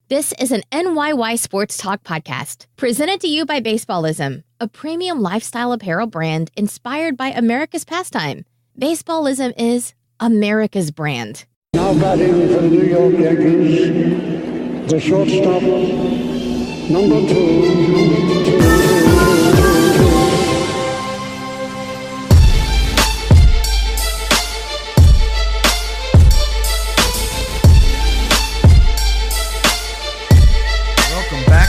This is an NYY Sports Talk podcast, presented to you by Baseballism, a premium lifestyle apparel brand inspired by America's pastime. Baseballism is America's brand. Now batting for the New York Yankees, the shortstop, number 2.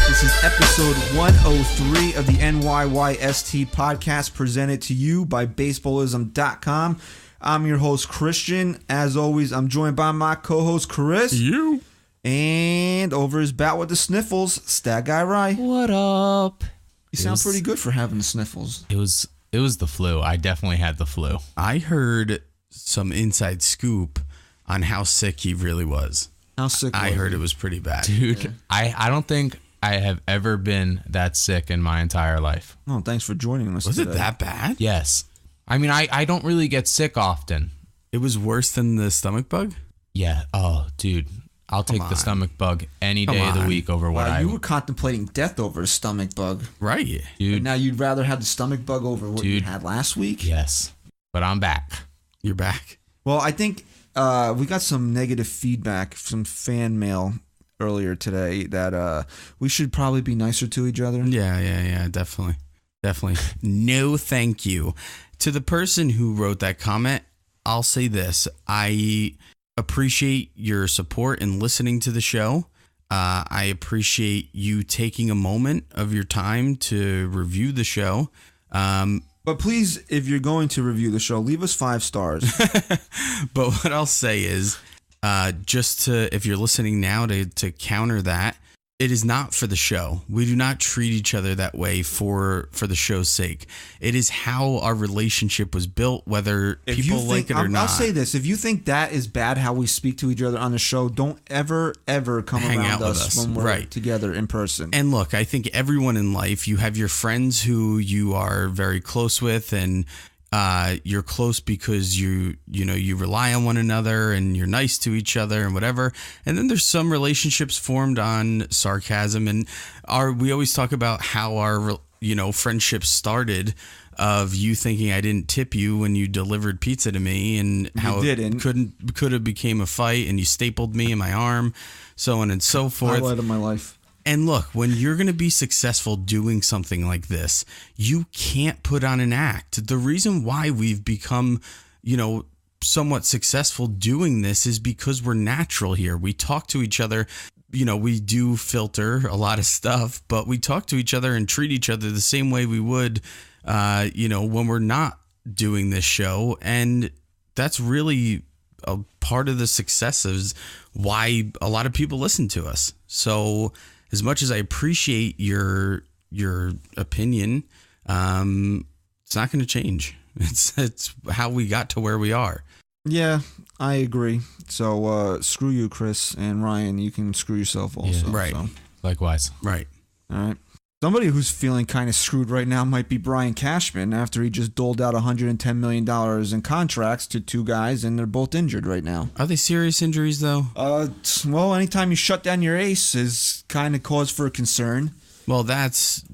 This is episode 103 of the NYYST Podcast, presented to you by Baseballism.com. I'm your host, Christian. As always, I'm joined by my co-host, Chris. You. And over his bout with the sniffles, Stat Guy Rye. What up? You sound pretty good for having the sniffles. It was the flu. I definitely had the flu. I heard some inside scoop on how sick he really was. How sick I heard it was pretty bad. Dude, yeah. I don't think I have ever been that sick in my entire life. Oh, thanks for joining us. Was it that bad? Yes. I mean, I don't really get sick often. It was worse than the stomach bug? Yeah. Oh, dude. I'll take the stomach bug any day of the week over what you were contemplating death over a stomach bug. Right. Dude. And now you'd rather have the stomach bug over what you had last week? Yes. But I'm back. You're back. Well, I think we got some negative feedback, some fan mail earlier today that we should probably be nicer to each other. Yeah, definitely. No, thank you. To the person who wrote that comment, I'll say this. I appreciate your support and listening to the show. I appreciate you taking a moment of your time to review the show. But please, if you're going to review the show, leave us 5 stars. But what I'll say is, if you're listening now to counter that, it is not for the show. We do not treat each other that way for the show's sake. It is how our relationship was built, whether people like it or not. I'll say this. If you think that is bad how we speak to each other on the show, don't ever come hang around out with us when we're together in person. And look, I think everyone in life, you have your friends who you are very close with, and you're close because you rely on one another and you're nice to each other and whatever. And then there's some relationships formed on sarcasm, and we always talk about how our friendship started of you thinking I didn't tip you when you delivered pizza to me, and how it could have became a fight, and you stapled me in my arm, so on and so forth. Highlight of my life. And look, when you're going to be successful doing something like this, you can't put on an act. The reason why we've become, somewhat successful doing this is because we're natural here. We talk to each other. We do filter a lot of stuff, but we talk to each other and treat each other the same way we would, when we're not doing this show. And that's really a part of the successes why a lot of people listen to us. So as much as I appreciate your opinion, it's not going to change. It's how we got to where we are. Yeah, I agree. So screw you, Chris, and Ryan. You can screw yourself also. Yeah, right. So. Likewise. Right. All right. Somebody who's feeling kind of screwed right now might be Brian Cashman, after he just doled out $110 million in contracts to 2 guys, and they're both injured right now. Are they serious injuries, though? Well, anytime you shut down your ace is kind of cause for concern. Well, that's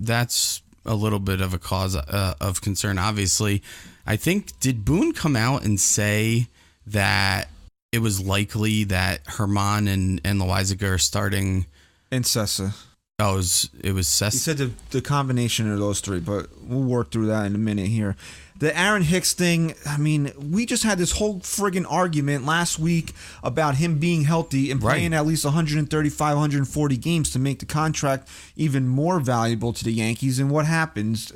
a little bit of a cause of concern, obviously. I think, did Boone come out and say that it was likely that Herman and NYYST are starting? And Sessa. Oh, it was Sessa. He said the combination of those 3, but we'll work through that in a minute here. The Aaron Hicks thing, I mean, we just had this whole friggin' argument last week about him being healthy and playing at least 135, 140 games to make the contract even more valuable to the Yankees. And what happens?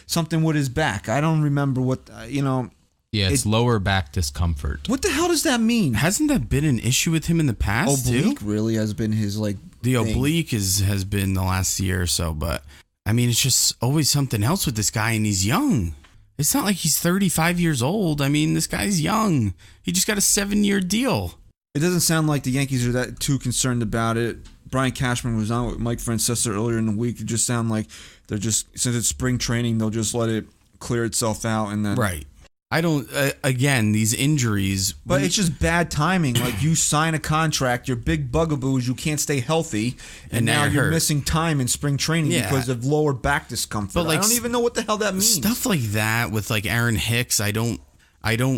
Something with his back. I don't remember what, Yeah, it's lower back discomfort. What the hell does that mean? Hasn't that been an issue with him in the past, Oblique really has been his, the oblique has been the last year or so, but I mean, it's just always something else with this guy, and he's young. It's not like he's 35 years old. I mean, this guy's young. He just got a 7-year deal. It doesn't sound like the Yankees are that too concerned about it. Brian Cashman was on with Mike Francesa earlier in the week. It just sounded like they're just, since it's spring training, they'll just let it clear itself out, and then right. I don't, again, these injuries. But it's just bad timing. Like, you sign a contract, your big bugaboo is you can't stay healthy, and now you're missing time in spring training because of lower back discomfort. But, like, I don't even know what the hell that means. Stuff like that with, like, Aaron Hicks, I don't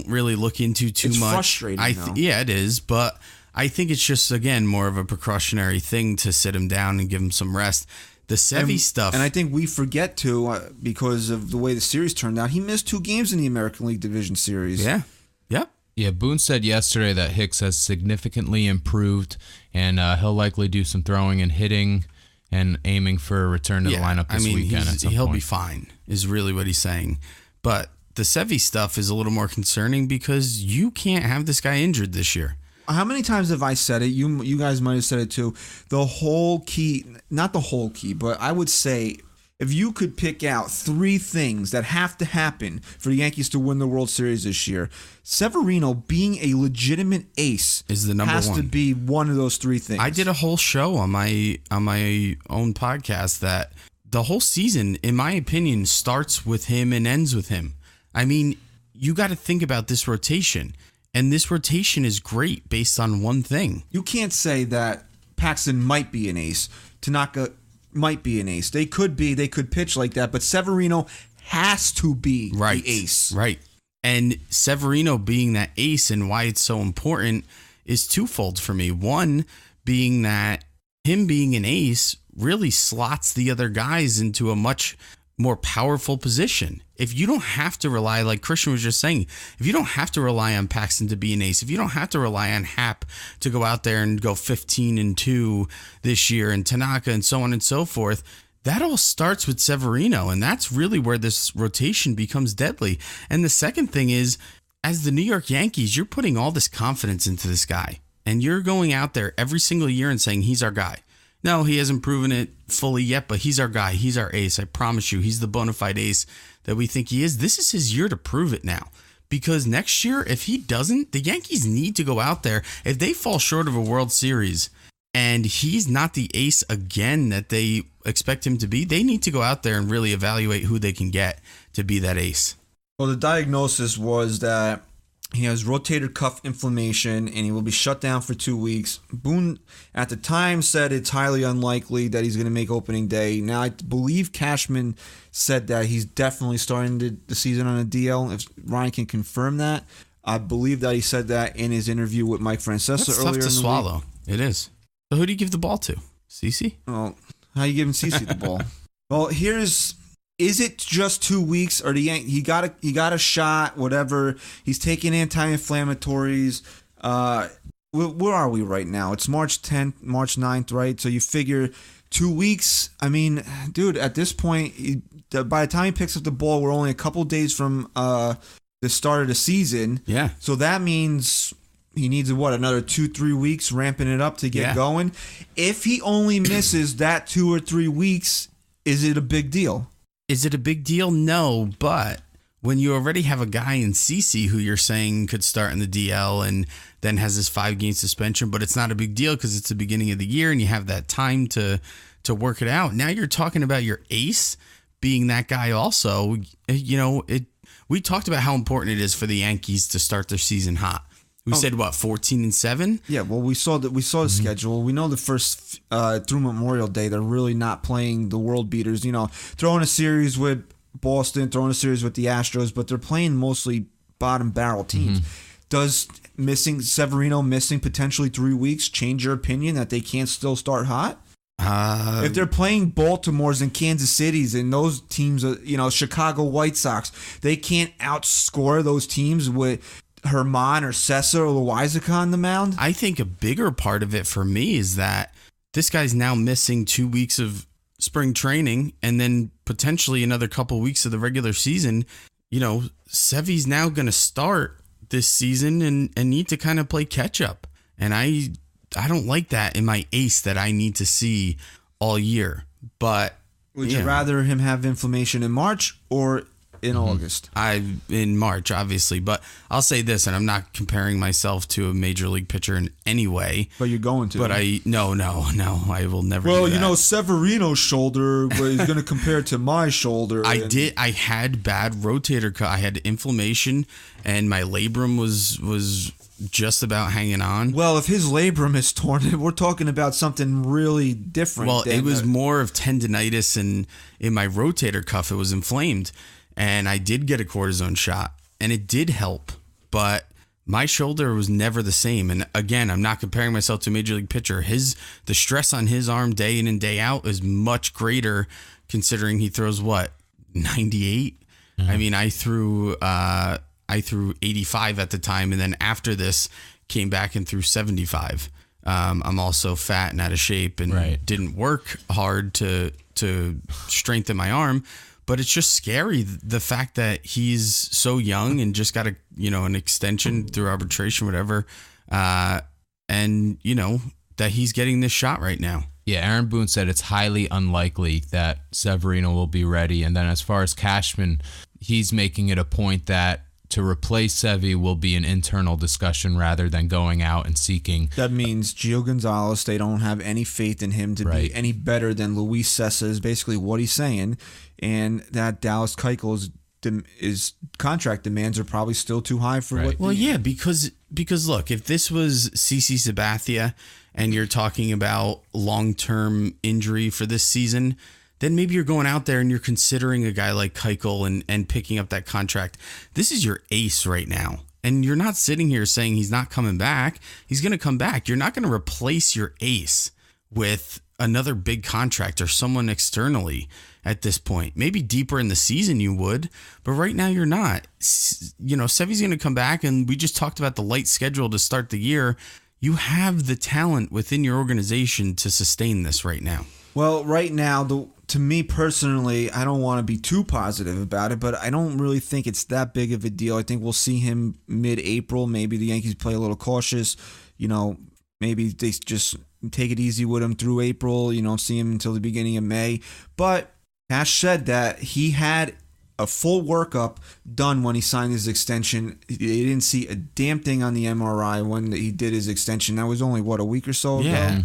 really look into too much. It's frustrating, yeah, it is, but I think it's just, again, more of a precautionary thing to sit him down and give him some rest. The Sevy stuff. And I think we forget to, because of the way the series turned out, he missed 2 games in the American League Division Series. Yeah. Yep. Yeah, Boone said yesterday that Hicks has significantly improved, and he'll likely do some throwing and hitting and aiming for a return to the lineup this weekend. He'll be fine, is really what he's saying. But the Sevy stuff is a little more concerning because you can't have this guy injured this year. How many times have I said it? You guys might have said it too. The whole key, not the whole key, but I would say if you could pick out 3 things that have to happen for the Yankees to win the World Series this year, Severino being a legitimate ace is the number one. Has to be one of those 3 things. I did a whole show on my own podcast that the whole season, in my opinion, starts with him and ends with him. I mean, you got to think about this rotation. And this rotation is great based on one thing. You can't say that Paxton might be an ace. Tanaka might be an ace. They could pitch like that, but Severino has to be the ace. Right. And Severino being that ace and why it's so important is twofold for me. One being that him being an ace really slots the other guys into a much more powerful position. If you don't have to rely, like Christian was just saying, if you don't have to rely on Paxton to be an ace, if you don't have to rely on Happ to go out there and go 15-2 this year and Tanaka and so on and so forth, that all starts with Severino. And that's really where this rotation becomes deadly. And the second thing is, as the New York Yankees, you're putting all this confidence into this guy and you're going out there every single year and saying, he's our guy. No, he hasn't proven it fully yet, but he's our guy. He's our ace. I promise you, he's the bona fide ace that we think he is. This is his year to prove it now. Because next year, if he doesn't, the Yankees need to go out there. If they fall short of a World Series and he's not the ace again that they expect him to be, they need to go out there and really evaluate who they can get to be that ace. Well, the diagnosis was that he has rotator cuff inflammation and he will be shut down for 2 weeks. Boone, at the time, said it's highly unlikely that he's going to make opening day. Now, I believe Cashman said that he's definitely starting the season on a DL. If Ryan can confirm that, I believe that he said that in his interview with Mike Francesa earlier in the week. That's tough to swallow. It is. So who do you give the ball to? CeCe? Well, how are you giving CeCe the ball? Well, is it just 2 weeks, or he got a shot, whatever? He's taking anti-inflammatories. Where are we right now? It's March 10th, March 9th, right? So you figure 2 weeks. I mean, dude, at this point, by the time he picks up the ball, we're only a couple days from the start of the season. Yeah. So that means he needs another 2-3 weeks, ramping it up to get going. If he only misses that 2 or 3 weeks, is it a big deal? Is it a big deal? No, but when you already have a guy in CeCe who you're saying could start in the DL and then has this 5-game suspension, but it's not a big deal because it's the beginning of the year and you have that time to work it out. Now you're talking about your ace being that guy also. You know, we talked about how important it is for the Yankees to start their season hot. We said 14-7. Yeah, well, we saw the schedule. We know the first through Memorial Day they're really not playing the world beaters. You know, throwing a series with Boston, throwing a series with the Astros, but they're playing mostly bottom barrel teams. Does Severino missing potentially 3 weeks change your opinion that they can't still start hot? If they're playing Baltimore's and Kansas City's and those teams, Chicago White Sox, they can't outscore those teams with Herman or Cessa or Loizaca on the mound? I think a bigger part of it for me is that this guy's now missing 2 weeks of spring training and then potentially another couple weeks of the regular season. You know, Sevy's now going to start this season and need to kind of play catch up. And I don't like that in my ace that I need to see all year. But would you rather him have inflammation in March or in August. In March, obviously. But I'll say this, and I'm not comparing myself to a major league pitcher in any way. But you're going to. But no, I will never do that. Well, you know, Severino's shoulder is going to compare to my shoulder. I had bad rotator cuff. I had inflammation, and my labrum was just about hanging on. Well, if his labrum is torn, we're talking about something really different. Well, it was more of tendinitis, and in my rotator cuff, it was inflamed. And I did get a cortisone shot, and it did help. But my shoulder was never the same. And again, I'm not comparing myself to a major league pitcher. The stress on his arm day in and day out is much greater, considering he throws 98. Mm-hmm. I mean, I threw 85 at the time, and then after this came back and threw 75. I'm also fat and out of shape, and didn't work hard to strengthen my arm. But it's just scary, the fact that he's so young and just got an extension through arbitration, whatever, and that he's getting this shot right now. Yeah, Aaron Boone said it's highly unlikely that Severino will be ready. And then as far as Cashman, he's making it a point that to replace Sevy will be an internal discussion rather than going out and seeking. That means Gio Gonzalez, they don't have any faith in him to be any better than Luis Cessa is basically what he's saying. And that Dallas Keuchel's contract demands are probably still too high for what. Well, yeah, because look, if this was CC Sabathia and you're talking about long-term injury for this season, then maybe you're going out there and you're considering a guy like Keuchel and picking up that contract. This is your ace right now. And you're not sitting here saying he's not coming back. He's going to come back. You're not going to replace your ace with another big contract or someone externally at this point. Maybe deeper in the season you would, but right now you're not. Sevy's going to come back, and we just talked about the light schedule to start the year. You have the talent within your organization to sustain this right now. Well, right now, to me personally, I don't want to be too positive about it, but I don't really think it's that big of a deal. I think we'll see him mid-April. Maybe the Yankees play a little cautious. Maybe they just take it easy with him through April. See him until the beginning of May. But Cash said that he had a full workup done when he signed his extension. They didn't see a damn thing on the MRI when he did his extension. That was only, a week or so ago?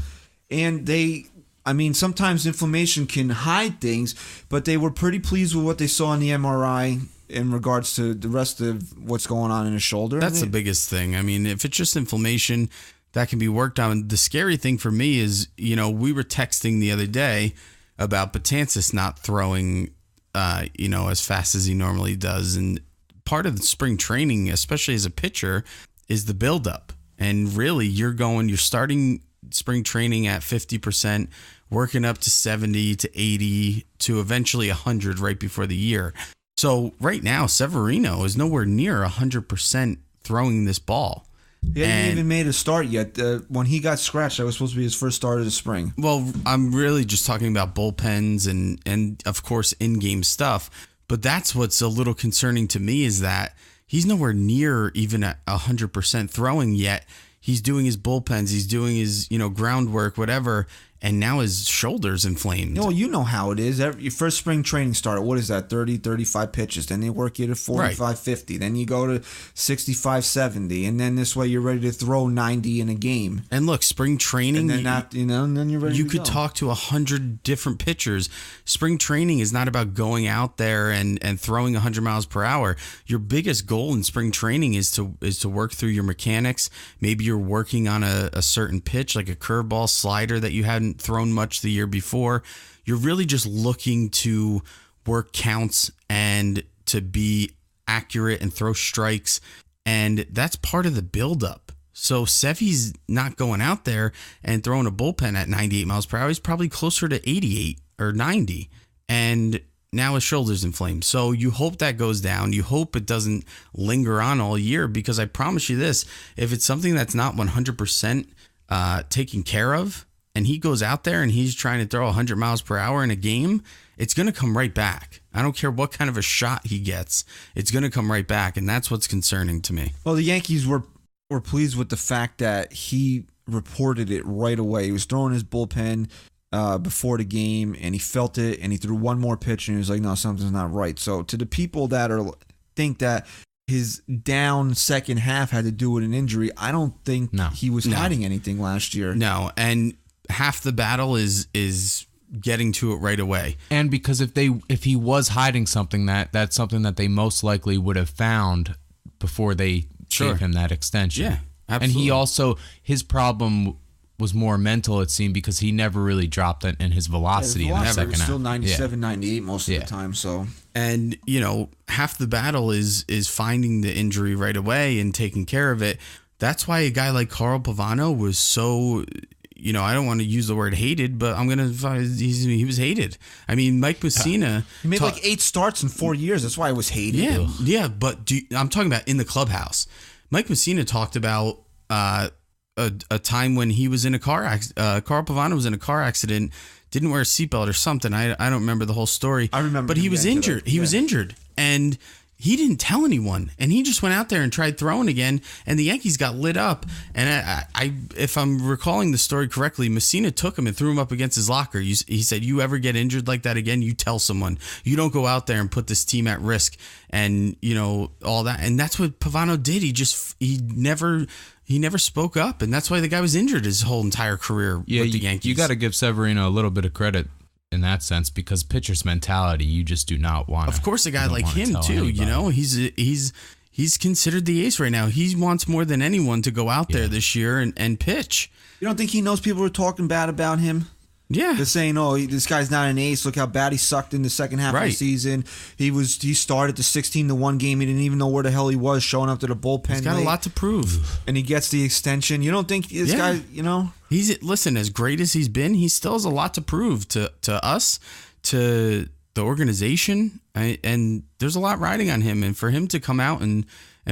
And sometimes inflammation can hide things, but they were pretty pleased with what they saw in the MRI in regards to the rest of what's going on in his shoulder. That's the biggest thing. If it's just inflammation, that can be worked on. The scary thing for me is, we were texting the other day about Betances not throwing, as fast as he normally does. And part of the spring training, especially as a pitcher, is the buildup. And really, you're starting spring training at 50%, working up to 70 to 80 to eventually 100 right before the year. So right now, Severino is nowhere near 100% throwing this ball. He hadn't even made a start yet. When he got scratched, that was supposed to be his first start of the spring. Well, I'm really just talking about bullpens and of course, in-game stuff. But that's what's a little concerning to me is that he's nowhere near even at 100% throwing yet. He's doing his bullpens, he's doing his, groundwork, whatever, and now his shoulder's inflamed. Well, you know how it is. Your first spring training started, what is that, 30, 35 pitches. Then they work you to 45, 50. Then you go to 65, 70. And then this way you're ready to throw 90 in a game. And look, spring training, and then, and then you're ready to go. You could talk to 100 different pitchers. Spring training is not about going out there and throwing 100 miles per hour. Your biggest goal in spring training is to work through your mechanics. Maybe you're working on a certain pitch, like a curveball, slider that you hadn't thrown much the year before. You're really just looking to work counts and to be accurate and throw strikes, and that's part of the buildup. So Sevy's not going out there and throwing a bullpen at 98 miles per hour. He's probably closer to 88 or 90, and now his shoulder's inflamed. So you hope that goes down. You hope it doesn't linger on all year, because I promise you this, if it's something that's not 100% taken care of, and he goes out there and he's trying to throw 100 miles per hour in a game, it's going to come right back. I don't care what kind of a shot he gets. It's going to come right back, and that's what's concerning to me. Well, the Yankees were pleased with the fact that he reported it right away. He was throwing his bullpen. before the game, and he felt it, and he threw one more pitch, and he was like, no, something's not right. So to the people that think that his down second half had to do with an injury, I don't think he was hiding anything last year. No, and half the battle is getting to it right away. And because if he was hiding something, that's something that they most likely would have found before they gave him that extension. Yeah, absolutely. And he also, his problem was more mental, it seemed, because he never really dropped in his velocity in the second half. Still 97, 98 most of the time. So, and half the battle is finding the injury right away and taking care of it. That's why a guy like Carl Pavano was so, I don't want to use the word hated, but he was hated. I mean, Mike Mussina, he made like 8 starts in 4 years. That's why I was hated. Yeah, but I'm talking about in the clubhouse. Mike Mussina talked about a time when he was in a car accident. Carl Pavano was in a car accident, didn't wear a seatbelt or something. I don't remember the whole story. I remember, but he was injured. He was injured, and he didn't tell anyone. And he just went out there and tried throwing again, and the Yankees got lit up. And I if I'm recalling the story correctly, Mussina took him and threw him up against his locker. He said, "You ever get injured like that again, you tell someone. You don't go out there and put this team at risk." And all that. And that's what Pavano did. He never spoke up, and that's why the guy was injured his whole entire career with the Yankees. You got to give Severino a little bit of credit in that sense, because pitcher's mentality, you just do not want. Of course, a guy like him too. He's considered the ace right now. He wants more than anyone to go out there this year and pitch. You don't think he knows people are talking bad about him? Yeah. They're saying, this guy's not an ace. Look how bad he sucked in the second half of the season. He started the 16-1 game. He didn't even know where the hell he was, showing up to the bullpen. He's got a lot to prove. And he gets the extension. You don't think this guy, Listen, as great as he's been, he still has a lot to prove to us, to the organization. And there's a lot riding on him. And for him to come out and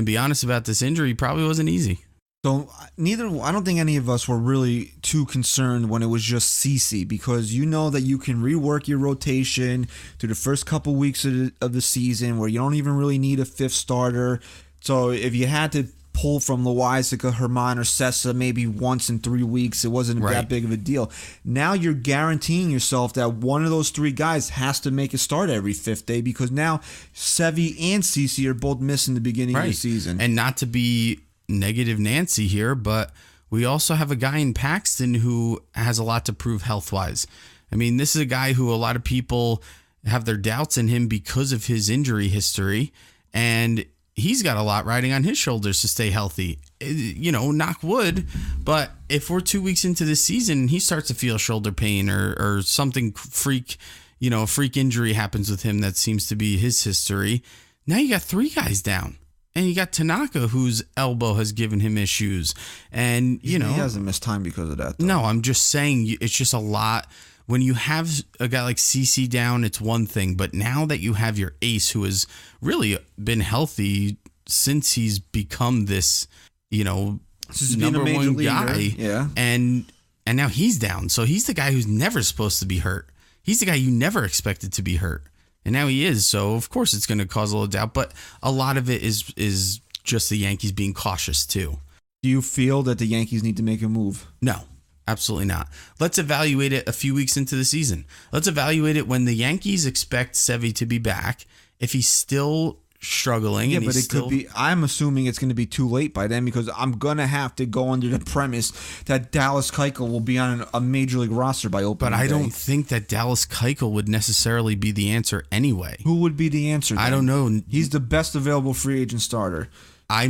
be honest about this injury probably wasn't easy. So I don't think any of us were really too concerned when it was just CeCe, because that you can rework your rotation through the first couple weeks of the season where you don't even really need a fifth starter. So if you had to pull from NYYST, Herman, or Sessa maybe once in 3 weeks, it wasn't that big of a deal. Now you're guaranteeing yourself that one of those 3 guys has to make a start every 5th day, because now Sevy and CeCe are both missing the beginning of the season. And not to be negative Nancy here, but we also have a guy in Paxton who has a lot to prove health-wise. I mean, this is a guy who a lot of people have their doubts in him because of his injury history, and he's got a lot riding on his shoulders to stay healthy. Knock wood, but if we're 2 weeks into the season and he starts to feel shoulder pain or something freak injury happens with him that seems to be his history, now you got 3 guys down. And you got Tanaka, whose elbow has given him issues. And, he hasn't missed time because of that, though. No, I'm just saying it's just a lot. When you have a guy like CeCe down, it's one thing. But now that you have your ace, who has really been healthy since he's become this, number one guy. Yeah. And now he's down. So he's the guy who's never supposed to be hurt. He's the guy you never expected to be hurt. And now he is, so of course it's going to cause a little doubt. But a lot of it is just the Yankees being cautious too. Do you feel that the Yankees need to make a move? No, absolutely not. Let's evaluate it a few weeks into the season. Let's evaluate it when the Yankees expect Sevy to be back. If he's still struggling, but it could be. I'm assuming it's going to be too late by then, because I'm going to have to go under the premise that Dallas Keuchel will be on a major league roster by opening day. But I don't think that Dallas Keuchel would necessarily be the answer anyway. Who would be the answer then? I don't know. He's the best available free agent starter. I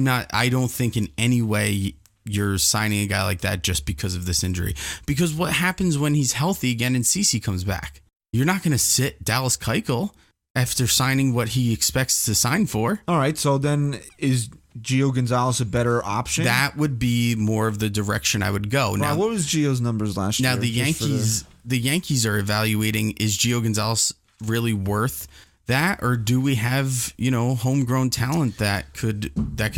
don't think in any way you're signing a guy like that just because of this injury. Because what happens when he's healthy again and CeCe comes back? You're not going to sit Dallas Keuchel after signing what he expects to sign for. All right, so then is Gio Gonzalez a better option? That would be more of the direction I would go. Now, what was Gio's numbers last year? Now the Yankees are evaluating, is Gio Gonzalez really worth that, or do we have homegrown talent that could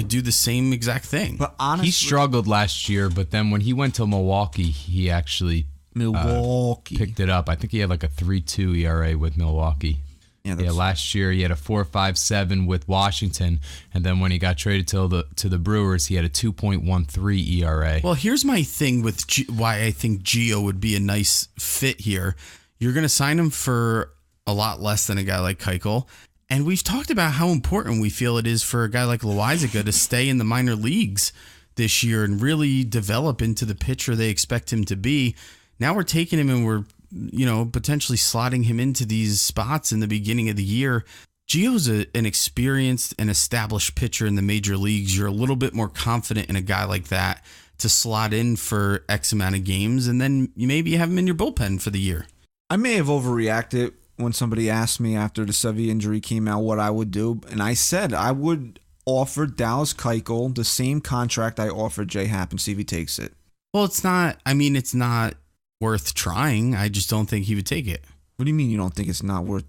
do the same exact thing? But honestly, he struggled last year, but then when he went to Milwaukee, he actually picked it up. I think he had like a 3.2 ERA with Milwaukee. Yeah, last year he had a 4.57 with Washington, and then when he got traded to the Brewers, he had a 2.13 ERA. Well, here's my thing with why I think Gio would be a nice fit here. You're going to sign him for a lot less than a guy like Keuchel, and we've talked about how important we feel it is for a guy like Loaisiga to stay in the minor leagues this year and really develop into the pitcher they expect him to be. Now we're taking him and we're potentially slotting him into these spots in the beginning of the year. Gio's an experienced and established pitcher in the major leagues. You're a little bit more confident in a guy like that to slot in for X amount of games, and then you maybe have him in your bullpen for the year. I may have overreacted when somebody asked me after the Sevy injury came out what I would do, and I said I would offer Dallas Keuchel the same contract I offered Jay Happ and see if he takes it. Well, it's not worth trying. I just don't think he would take it. What do you mean you don't think it's not worth?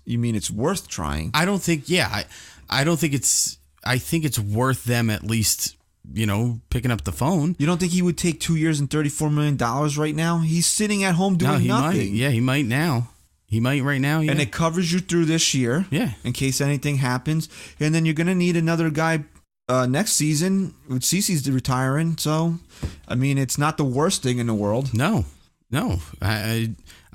You mean it's worth trying? I don't think. Yeah, I don't think it's. I think it's worth them at least. Picking up the phone. You don't think he would take 2 years and $34 million right now? He's sitting at home doing nothing. Might. Yeah, he might now. He might right now. Yeah. And it covers you through this year. Yeah. In case anything happens, and then you're gonna need another guy next season. With CeCe's retiring, so I mean it's not the worst thing in the world. No.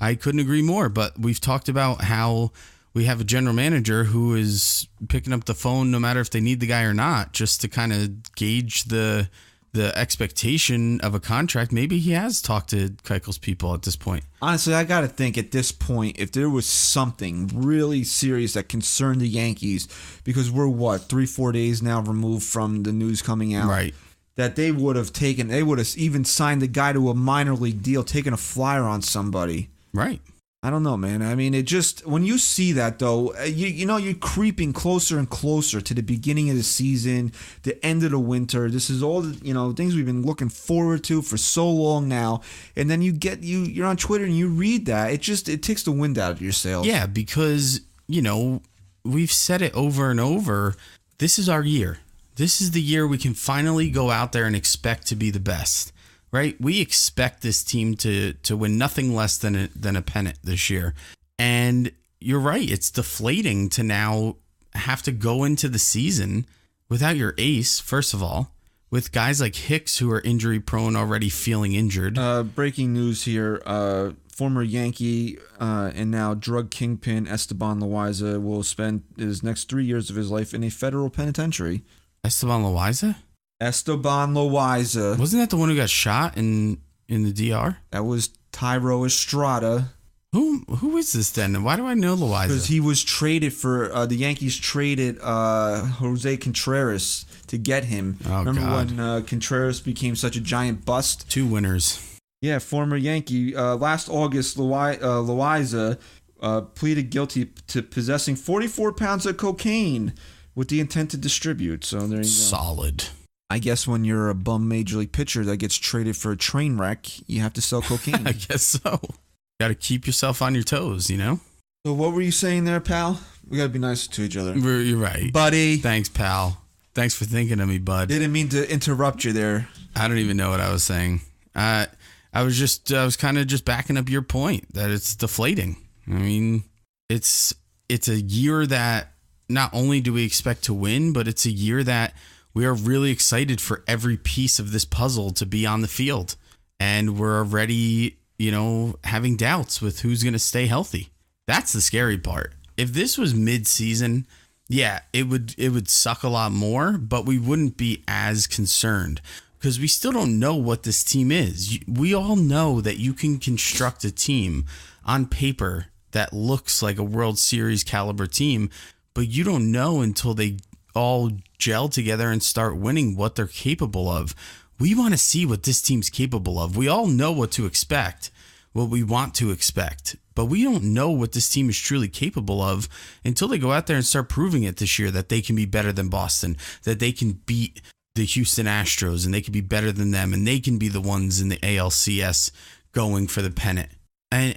I couldn't agree more, but we've talked about how we have a general manager who is picking up the phone no matter if they need the guy or not, just to kind of gauge the expectation of a contract. Maybe he has talked to Keuchel's people at this point. Honestly, I got to think at this point, if there was something really serious that concerned the Yankees, because we're 3-4 days now removed from the news coming out. Right. That they would have even signed the guy to a minor league deal, taken a flyer on somebody. Right. I don't know, man. I mean, it just, when you see that, though, you're creeping closer and closer to the beginning of the season, the end of the winter. This is all, things we've been looking forward to for so long now. And then you're on Twitter and you read that. It takes the wind out of your sails. Yeah, because, we've said it over and over. This is our year. This is the year we can finally go out there and expect to be the best, right? We expect this team to win nothing less than a pennant this year. And you're right. It's deflating to now have to go into the season without your ace, first of all, with guys like Hicks who are injury prone, already feeling injured. Breaking news here. Former Yankee and now drug kingpin Esteban Loaiza will spend his next 3 years of his life in a federal penitentiary. Esteban Loaiza? Esteban Loaiza. Wasn't that the one who got shot in the DR? That was Tyro Estrada. Who is this then? Why do I know Loaiza? Because he was traded for the Yankees traded Jose Contreras to get him. Oh, Remember God. when Contreras became such a giant bust? 2 winners. Yeah, former Yankee. Last August, Loaiza pleaded guilty to possessing 44 pounds of cocaine with the intent to distribute. So there you go. Solid. I guess when you're a bum major league pitcher that gets traded for a train wreck, you have to sell cocaine. I guess so. Got to keep yourself on your toes, So what were you saying there, pal? We got to be nice to each other. You're right. Buddy. Thanks, pal. Thanks for thinking of me, bud. Didn't mean to interrupt you there. I don't even know what I was saying. I was kind of just backing up your point that it's deflating. I mean, it's a year that not only do we expect to win, but it's a year that we are really excited for every piece of this puzzle to be on the field. And we're already, having doubts with who's going to stay healthy. That's the scary part. If this was mid-season, yeah, it would suck a lot more, but we wouldn't be as concerned because we still don't know what this team is. We all know that you can construct a team on paper that looks like a World Series caliber team, but you don't know until they all gel together and start winning what they're capable of. We want to see what this team's capable of. We all know what to expect, what we want to expect, but we don't know what this team is truly capable of until they go out there and start proving it this year, that they can be better than Boston, that they can beat the Houston Astros and they can be better than them and they can be the ones in the ALCS going for the pennant. And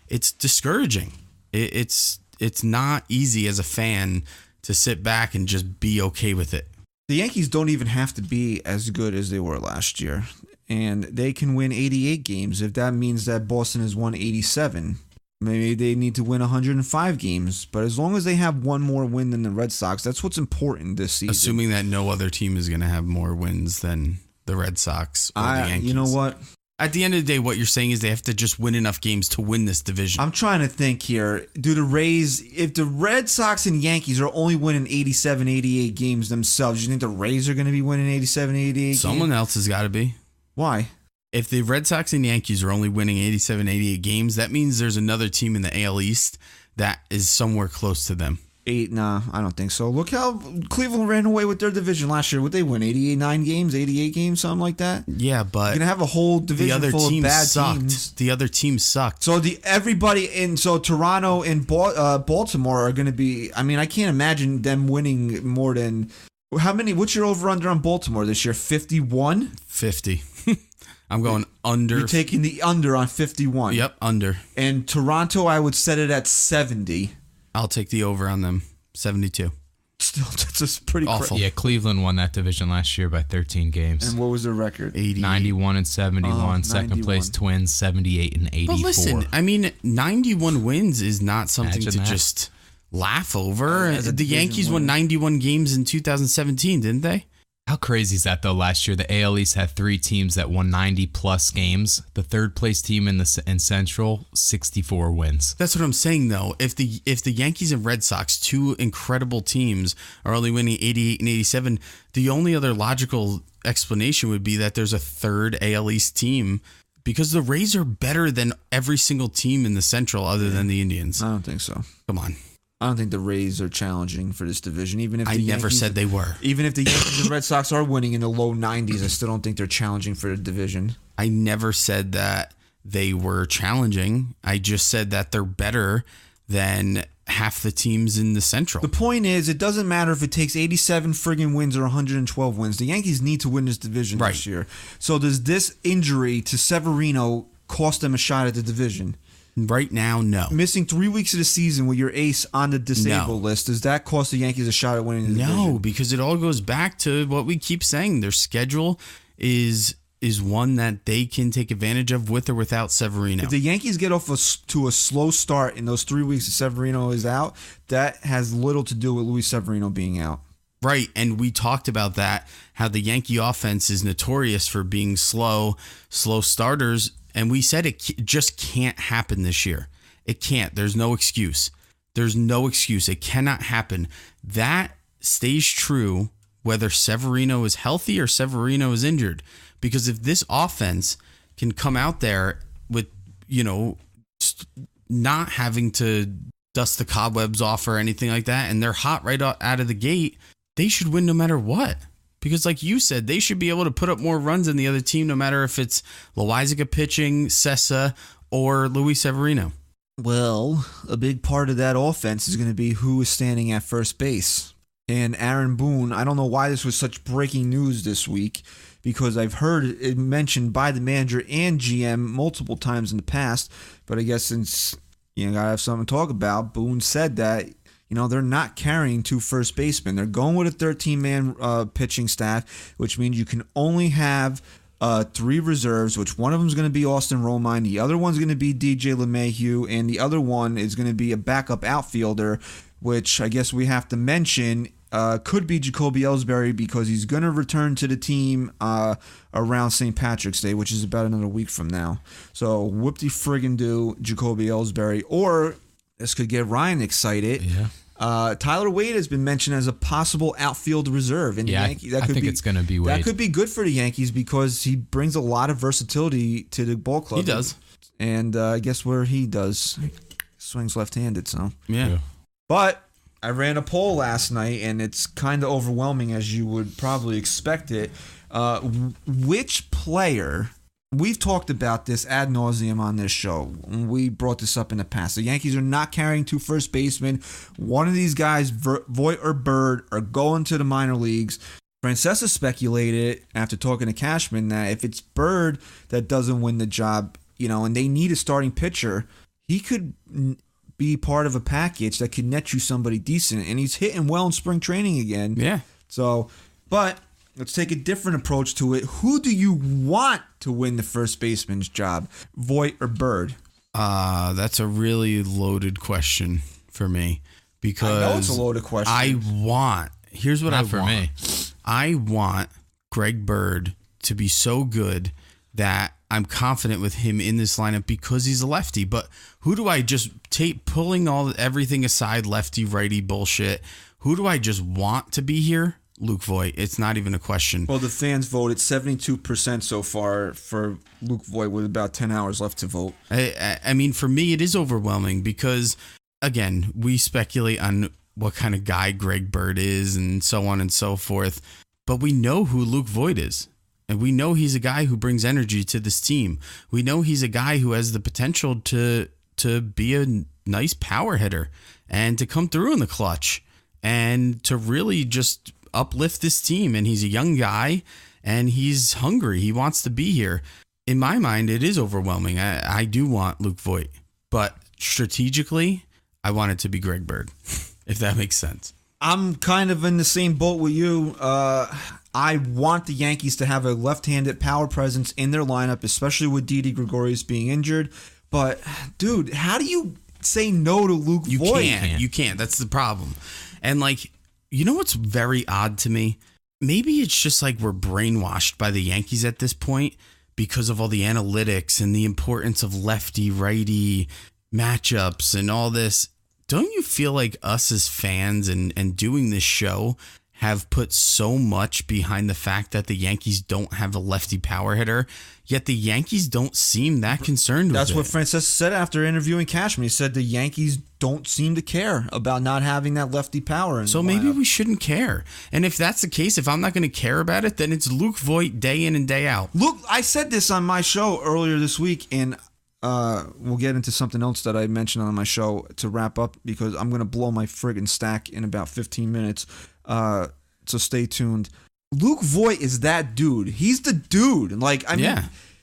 it's discouraging. It's not easy as a fan to sit back and just be okay with it. The Yankees don't even have to be as good as they were last year, and they can win 88 games if that means that Boston has won 87. Maybe they need to win 105 games, but as long as they have one more win than the Red Sox, that's what's important this season. Assuming that no other team is going to have more wins than the Red Sox or the Yankees. You know what? At the end of the day, what you're saying is they have to just win enough games to win this division. I'm trying to think here. Do the Rays, if the Red Sox and Yankees are only winning 87, 88 games themselves, you think the Rays are going to be winning 87, 88 games? Someone else has got to be. Why? If the Red Sox and Yankees are only winning 87, 88 games, that means there's another team in the AL East that is somewhere close to them. Nah, I don't think so. Look how Cleveland ran away with their division last year. Would they win 89 games, 88 games, something like that? Yeah, but you're gonna have a whole division full of bad teams. The other team sucked. So Toronto and Baltimore are gonna be. I mean, I can't imagine them winning more than how many? What's your over under on Baltimore this year? 51? 50. I'm going under. You're taking the under on 51. Yep, under. And Toronto, I would set it at 70. I'll take the over on them. 72. Still, that's just pretty awful. Yeah, Cleveland won that division last year by 13 games. And what was their record? 91 and 71. Second place Twins, 78 and 84. But listen, I mean, 91 wins is not something just laugh over. The Yankees won 91 games in 2017, didn't they? How crazy is that, though? Last year, the AL East had 3 teams that won 90-plus games. The third-place team in Central, 64 wins. That's what I'm saying, though. If the Yankees and Red Sox, 2 incredible teams, are only winning 88 and 87, the only other logical explanation would be that there's a third AL East team, because the Rays are better than every single team in the Central other than the Indians. I don't think so. Come on. I don't think the Rays are challenging for this division. Even if I never said they were. Even if the Yankees and Red Sox are winning in the low 90s, I still don't think they're challenging for the division. I never said that they were challenging. I just said that they're better than half the teams in the Central. The point is, it doesn't matter if it takes 87 friggin' wins or 112 wins. The Yankees need to win this division this year. So does this injury to Severino cost them a shot at the division? Right now, no. Missing 3 weeks of the season with your ace on the disabled list, does that cost the Yankees a shot at winning the division? No, because it all goes back to what we keep saying. Their schedule is one that they can take advantage of with or without Severino. If the Yankees get off to a slow start in those 3 weeks that Severino is out, that has little to do with Luis Severino being out. Right, and we talked about that, how the Yankee offense is notorious for being slow starters. And we said it just can't happen this year. It can't. There's no excuse. There's no excuse. It cannot happen. That stays true whether Severino is healthy or Severino is injured. Because if this offense can come out there with, not having to dust the cobwebs off or anything like that, and they're hot right out of the gate, they should win no matter what. Because like you said, they should be able to put up more runs than the other team, no matter if it's Loaizaga pitching, Sessa, or Luis Severino. Well, a big part of that offense is going to be who is standing at first base. And Aaron Boone, I don't know why this was such breaking news this week, because I've heard it mentioned by the manager and GM multiple times in the past. But I guess since got to have something to talk about, Boone said that they're not carrying 2 first basemen. They're going with a 13-man pitching staff, which means you can only have 3 reserves, which one of them is going to be Austin Romine, the other one's going to be DJ LeMahieu, and the other one is going to be a backup outfielder, which I guess we have to mention could be Jacoby Ellsbury, because he's going to return to the team around St. Patrick's Day, which is about another week from now. So whoop-de-friggin-do Jacoby Ellsbury, or this could get Ryan excited. Yeah. Tyler Wade has been mentioned as a possible outfield reserve in the Yankees. I think it's going to be Wade. That could be good for the Yankees because he brings a lot of versatility to the ball club. He does. And I guess where he does, swings left-handed. So yeah. But I ran a poll last night, and it's kind of overwhelming, as you would probably expect it. Which player... We've talked about this ad nauseum on this show. We brought this up in the past. The Yankees are not carrying 2 first basemen. One of these guys, Voit or Bird, are going to the minor leagues. Francesa speculated after talking to Cashman that if it's Bird that doesn't win the job, and they need a starting pitcher, he could be part of a package that could net you somebody decent. And he's hitting well in spring training again. Yeah. So, but... let's take a different approach to it. Who do you want to win the first baseman's job, Voit or Bird? That's a really loaded question for me because I know it's a loaded question. Here's what Not I for want. me. I want Greg Bird to be so good that I'm confident with him in this lineup because he's a lefty. But who do I just take, pulling everything aside, lefty, righty bullshit? Who do I just want to be here? Luke Voit. It's not even a question. Well, the fans voted 72% so far for Luke Voit with about 10 hours left to vote. I mean, for me, it is overwhelming because, again, we speculate on what kind of guy Greg Bird is and so on and so forth. But we know who Luke Voit is. And we know he's a guy who brings energy to this team. We know he's a guy who has the potential to be a nice power hitter and to come through in the clutch and to really just uplift this team. And he's a young guy and he's hungry. He wants to be here. In my mind, it is overwhelming. I do want Luke Voit, but strategically, I want it to be Greg Bird, if that makes sense. I'm kind of in the same boat with you. I want the Yankees to have a left-handed power presence in their lineup, especially with Didi Gregorius being injured. But, dude, how do you say no to Luke Voit? You can't. That's the problem. And, like, you know what's very odd to me? Maybe it's just like we're brainwashed by the Yankees at this point because of all the analytics and the importance of lefty-righty matchups and all this. Don't you feel like us as fans and doing this show have put so much behind the fact that the Yankees don't have a lefty power hitter, yet the Yankees don't seem that concerned with it? That's what Francesa said after interviewing Cashman. He said the Yankees don't seem to care about not having that lefty power in So the maybe lineup. we shouldn't care. And if that's the case, if I'm not going to care about it, then it's Luke Voit day in and day out. Look, I said this on my show earlier this week, and we'll get into something else that I mentioned on my show to wrap up because I'm going to blow my friggin' stack in about 15 minutes. So stay tuned. Luke Voit is that dude. He's the dude. Like, I mean,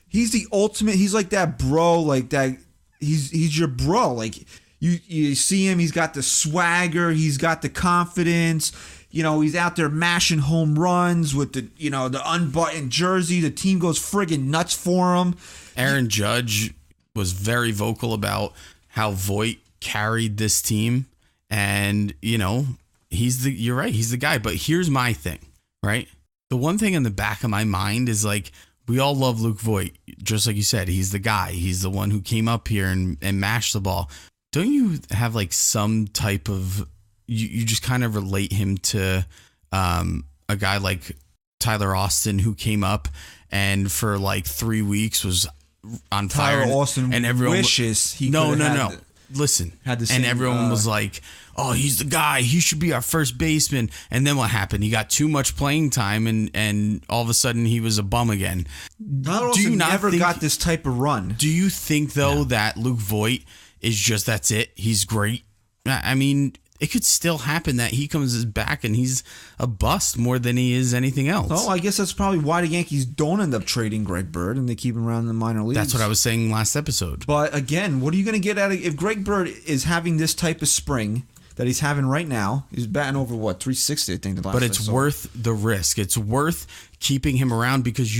he's the ultimate. He's like that bro. Like that. He's your bro. Like you see him. He's got the swagger. He's got the confidence. You know, he's out there mashing home runs with the the unbuttoned jersey. The team goes friggin' nuts for him. Aaron Judge was very vocal about how Voit carried this team, and you're right, he's the guy. But here's my thing, right? The one thing in the back of my mind is like, we all love Luke Voit, just like you said. He's the guy. He's the one who came up here and mashed the ball. Don't you have like some type of you just kind of relate him to a guy like Tyler Austin, who came up and for like 3 weeks was on fire. Tyler Austin and everyone wishes he no. had Listen, had the same, and everyone was like, "Oh, he's the guy. He should be our first baseman." And then what happened? He got too much playing time, and all of a sudden he was a bum again. Tyler Austin never got this type of run. Do you think though that Luke Voit is just that's it? He's great. I mean, it could still happen that he comes back and he's a bust more than he is anything else. Oh, I guess that's probably why the Yankees don't end up trading Greg Bird and they keep him around in the minor leagues. That's what I was saying last episode. But again, what are you going to get out of if Greg Bird is having this type of spring that he's having right now? He's batting over 360, I think. The last but it's worth the risk. It's worth keeping him around because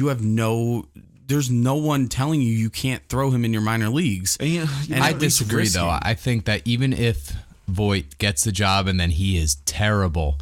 there's no one telling you can't throw him in your minor leagues. And I disagree, though. I think that even if Voit gets the job and then he is terrible,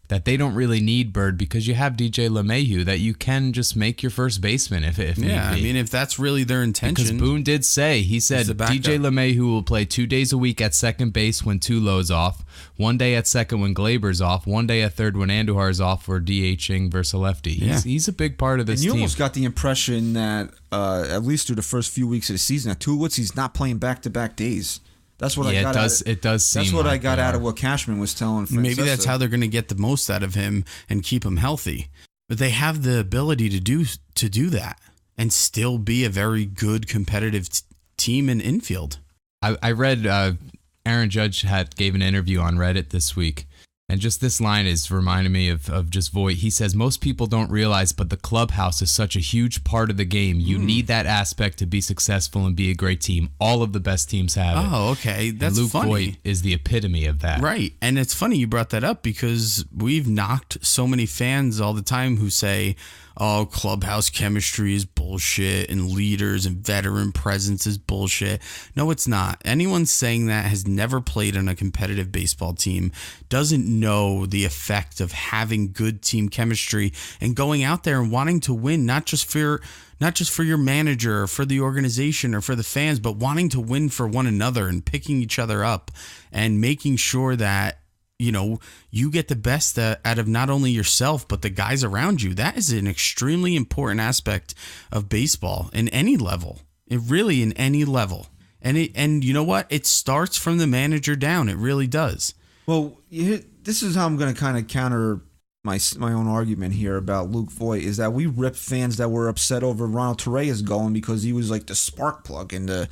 that they don't really need Bird because you have DJ LeMahieu that you can just make your first baseman if need be. I mean, if that's really their intention. Because Boone did say, he said DJ LeMahieu will play 2 days a week at second base when Tulo's off, 1 day at second when Glaber's off, 1 day at third when Andujar's off for DHing versus a lefty. He's a big part of this team. And you almost got the impression that, at least through the first few weeks of the season, at Tulowitzki's not playing back-to-back days. That's what I got. It does seem. That's what like I got out of what Cashman was telling Francesa. Maybe that's how they're going to get the most out of him and keep him healthy. But they have the ability to do that and still be a very good competitive team in infield. I read Aaron Judge gave an interview on Reddit this week. And just this line is reminding me of just Voit. He says, most people don't realize, but the clubhouse is such a huge part of the game. You need that aspect to be successful and be a great team. All of the best teams have it. Oh, okay. That's and Luke funny. Voit is the epitome of that. Right. And it's funny you brought that up because we've knocked so many fans all the time who say, oh, clubhouse chemistry is bullshit and leaders and veteran presence is bullshit. No, it's not. Anyone saying that has never played on a competitive baseball team, doesn't know the effect of having good team chemistry and going out there and wanting to win, not just for your manager or for the organization or for the fans, but wanting to win for one another and picking each other up and making sure that, you know, you get the best out of not only yourself, but the guys around you. That is an extremely important aspect of baseball in any level. It really in any level. And you know what? It starts from the manager down. It really does. Well, this is how I'm going to kind of counter my own argument here about Luke Voit, is that we ripped fans that were upset over Ronald Torreyes going because he was like the spark plug and the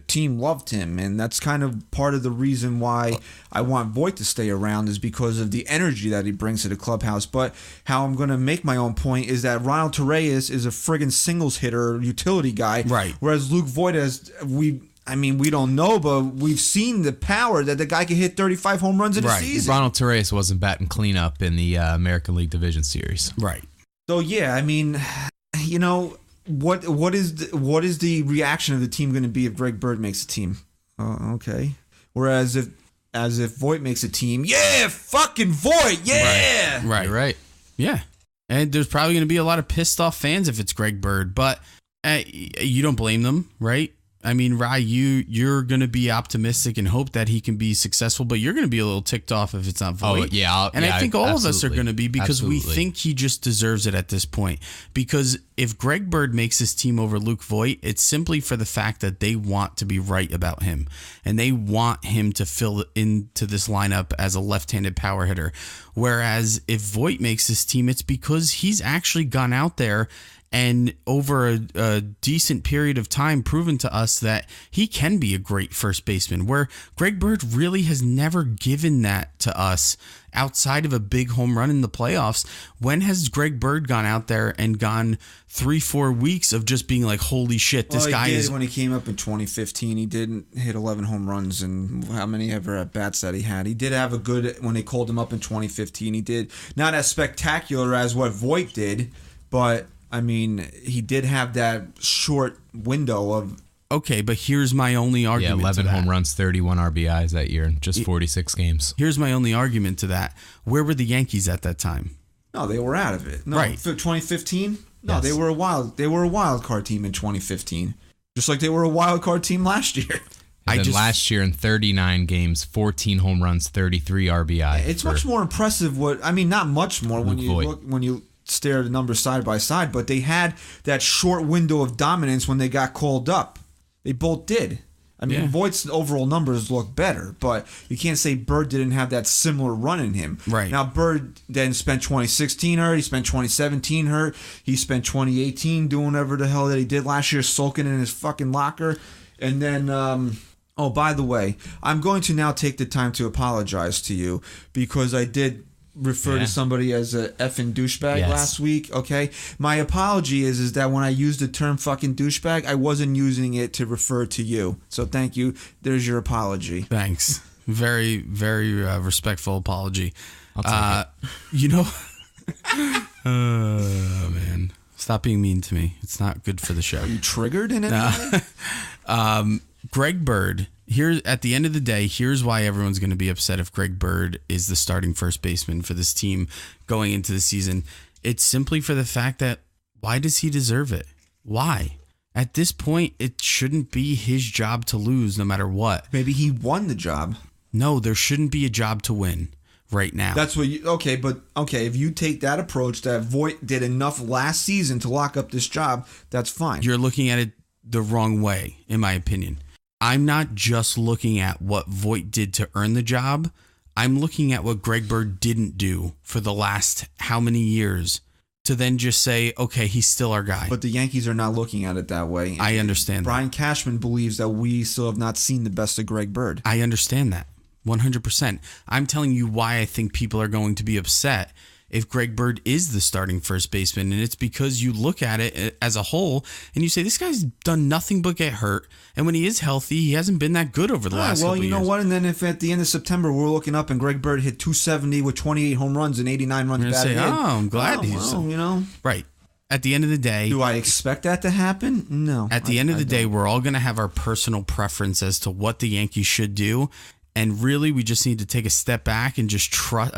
team loved him, and that's kind of part of the reason why I want Voit to stay around, is because of the energy that he brings to the clubhouse. But how I'm going to make my own point is that Ronald Torreyes is a friggin' singles hitter, utility guy, right? Whereas Luke Voit, we don't know, but we've seen the power that the guy can hit 35 home runs in a season. Ronald Torreyes wasn't batting cleanup in the American League Division Series, right? So yeah, I mean, you know. What is the reaction of the team going to be if Greg Bird makes a team? Okay. Whereas if Voit makes a team, yeah, fucking Voit, yeah, right, yeah. And there's probably going to be a lot of pissed off fans if it's Greg Bird, but you don't blame them, right? I mean, Rye, you're going to be optimistic and hope that he can be successful, but you're going to be a little ticked off if it's not Voit. Oh, yeah. I think all of us are going to be, because we think he just deserves it at this point. Because if Greg Bird makes his team over Luke Voit, it's simply for the fact that they want to be right about him. And they want him to fill into this lineup as a left-handed power hitter. Whereas if Voit makes his team, it's because he's actually gone out there and over a decent period of time proven to us that he can be a great first baseman, where Greg Bird really has never given that to us outside of a big home run in the playoffs. When has Greg Bird gone out there and gone 3-4 weeks of just being like, holy shit, this guy is... When he came up in 2015, he didn't hit 11 home runs, and how many ever at bats that he had. He did have a good, when they called him up in 2015, he did not as spectacular as what Voit did, but... I mean, he did have that short window of... Okay, but here's my only argument. Yeah, 11 home runs, 31 RBIs that year in just 46 games. Here's my only argument to that. Where were the Yankees at that time? No, they were out of it. No, right. 2015? No, yes. They were a wild card team in 2015. Just like they were a wild card team last year. And then last year in 39 games, 14 home runs, 33 RBI. It's much more impressive not much more when you stare at the numbers side by side, but they had that short window of dominance when they got called up. They both did. I mean, Voigt's overall numbers look better, but you can't say Bird didn't have that similar run in him. Right. Now, Bird then spent 2016 hurt. He spent 2017 hurt. He spent 2018 doing whatever the hell that he did last year, sulking in his fucking locker. And then, oh, by the way, I'm going to now take the time to apologize to you because I did refer to somebody as a effing douchebag last week, okay? My apology is that when I used the term fucking douchebag, I wasn't using it to refer to you. So thank you. There's your apology. Thanks. Very, very respectful apology. I'll take it. You know, oh, man. Stop being mean to me. It's not good for the show. Are you triggered in any way? Greg Bird... Here, at the end of the day, here's why everyone's going to be upset if Greg Bird is the starting first baseman for this team going into the season. It's simply for the fact that, why does he deserve it? Why? At this point, it shouldn't be his job to lose no matter what. Maybe he won the job. No, there shouldn't be a job to win right now. That's what you... Okay, if you take that approach that Voit did enough last season to lock up this job, that's fine. You're looking at it the wrong way, in my opinion. I'm not just looking at what Voit did to earn the job. I'm looking at what Greg Bird didn't do for the last how many years to then just say, okay, he's still our guy. But the Yankees are not looking at it that way. I understand Brian Cashman believes that we still have not seen the best of Greg Bird. I understand that 100%. I'm telling you why I think people are going to be upset if Greg Bird is the starting first baseman. And it's because you look at it as a whole and you say, this guy's done nothing but get hurt. And when he is healthy, he hasn't been that good over the last couple years. Well, you know what? And then if at the end of September we're looking up and Greg Bird hit 270 with 28 home runs and 89 runs batted in. I'm glad he's... you know. Right. at the end of the day, do I expect that to happen? No. At the end of the day, we're all going to have our personal preference as to what the Yankees should do. And really, we just need to take a step back and just trust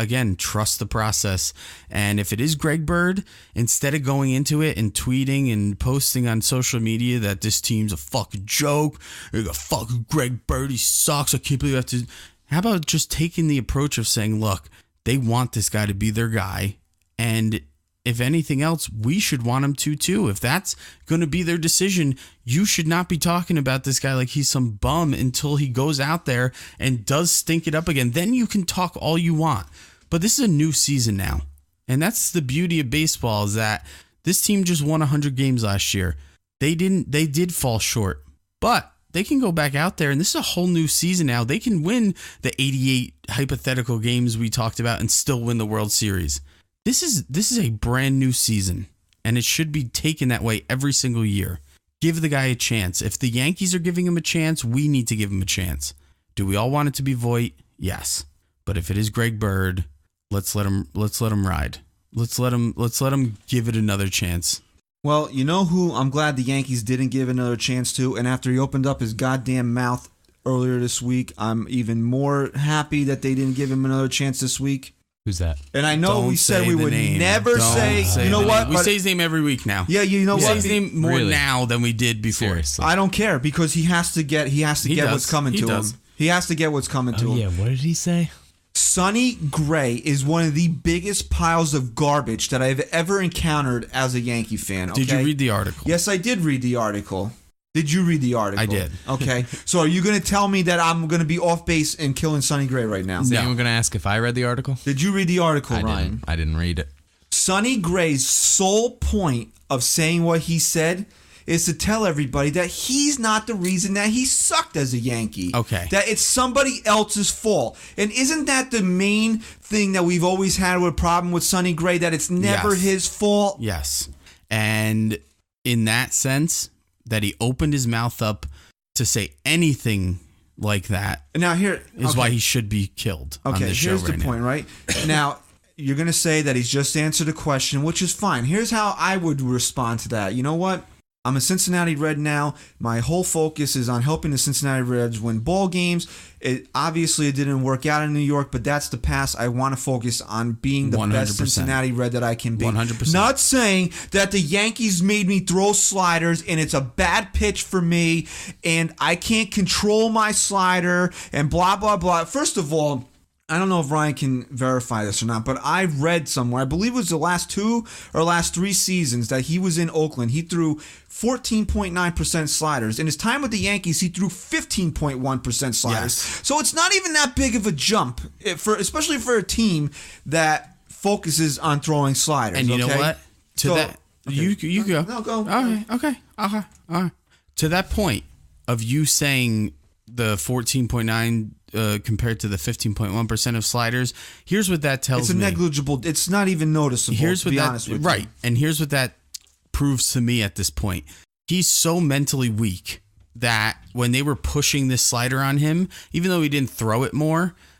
the process. And if it is Greg Bird, instead of going into it and tweeting and posting on social media that this team's a fucking joke, fucking Greg Bird, he sucks, I can't believe I have to. How about just taking the approach of saying, look, they want this guy to be their guy. And if anything else, we should want him to too. If that's going to be their decision, you should not be talking about this guy like he's some bum until he goes out there and does stink it up again. Then you can talk all you want. But this is a new season now. And that's the beauty of baseball, is that this team just won 100 games last year. They did fall short, but they can go back out there, and this is a whole new season now. They can win the 88 hypothetical games we talked about and still win the World Series. This is a brand new season, and it should be taken that way every single year. Give the guy a chance. If the Yankees are giving him a chance, we need to give him a chance. Do we all want it to be Voit? Yes. But if it is Greg Bird, let's let him ride. Let's let him give it another chance. Well, you know who I'm glad the Yankees didn't give another chance to, and after he opened up his goddamn mouth earlier this week, I'm even more happy that they didn't give him another chance this week. Who's that? And I know we said we would never say, you know what? We say his name every week now. Yeah, you know what? We say his name more now than we did before. Seriously. I don't care, because he has to get what's coming to him. He has to get what's coming to him. Yeah, what did he say? Sonny Gray is one of the biggest piles of garbage that I've ever encountered as a Yankee fan. Okay? Did you read the article? Yes, I did read the article. Did you read the article? I did. Okay. So are you going to tell me that I'm going to be off base and killing Sonny Gray right now? Is anyone going to ask if I read the article? Did you read the article, Ryan? I didn't read it. Sonny Gray's sole point of saying what he said is to tell everybody that he's not the reason that he sucked as a Yankee. Okay. That it's somebody else's fault. And isn't that the main thing that we've always had with a problem with Sonny Gray, that it's never his fault? Yes. And in that sense, that he opened his mouth up to say anything like that. Now here is why he should be killed. Okay, on this show here's right the point, right? Now, you're going to say that he's just answered a question, which is fine. Here's how I would respond to that. You know what? I'm a Cincinnati Red now. My whole focus is on helping the Cincinnati Reds win ball games. Obviously, it didn't work out in New York, but that's the past. I want to focus on being the 100%. Best Cincinnati Red that I can be. 100%. Not saying that the Yankees made me throw sliders and it's a bad pitch for me and I can't control my slider and blah, blah, blah. First of all, I don't know if Ryan can verify this or not, but I read somewhere, I believe it was the last 2 or last 3 seasons that he was in Oakland, he threw 14.9% sliders. In his time with the Yankees, he threw 15.1% sliders. Yes. So it's not even that big of a jump, especially for a team that focuses on throwing sliders. And you know what? Okay. You go. No, go. Okay. All right. To that point of you saying the 14.9 compared to the 15.1% of sliders, here's what that tells me. It's a negligible. It's not even noticeable. To be honest with you. Right, and here's what that proves to me at this point. He's so mentally weak that when they were pushing this slider on him, even though he didn't throw it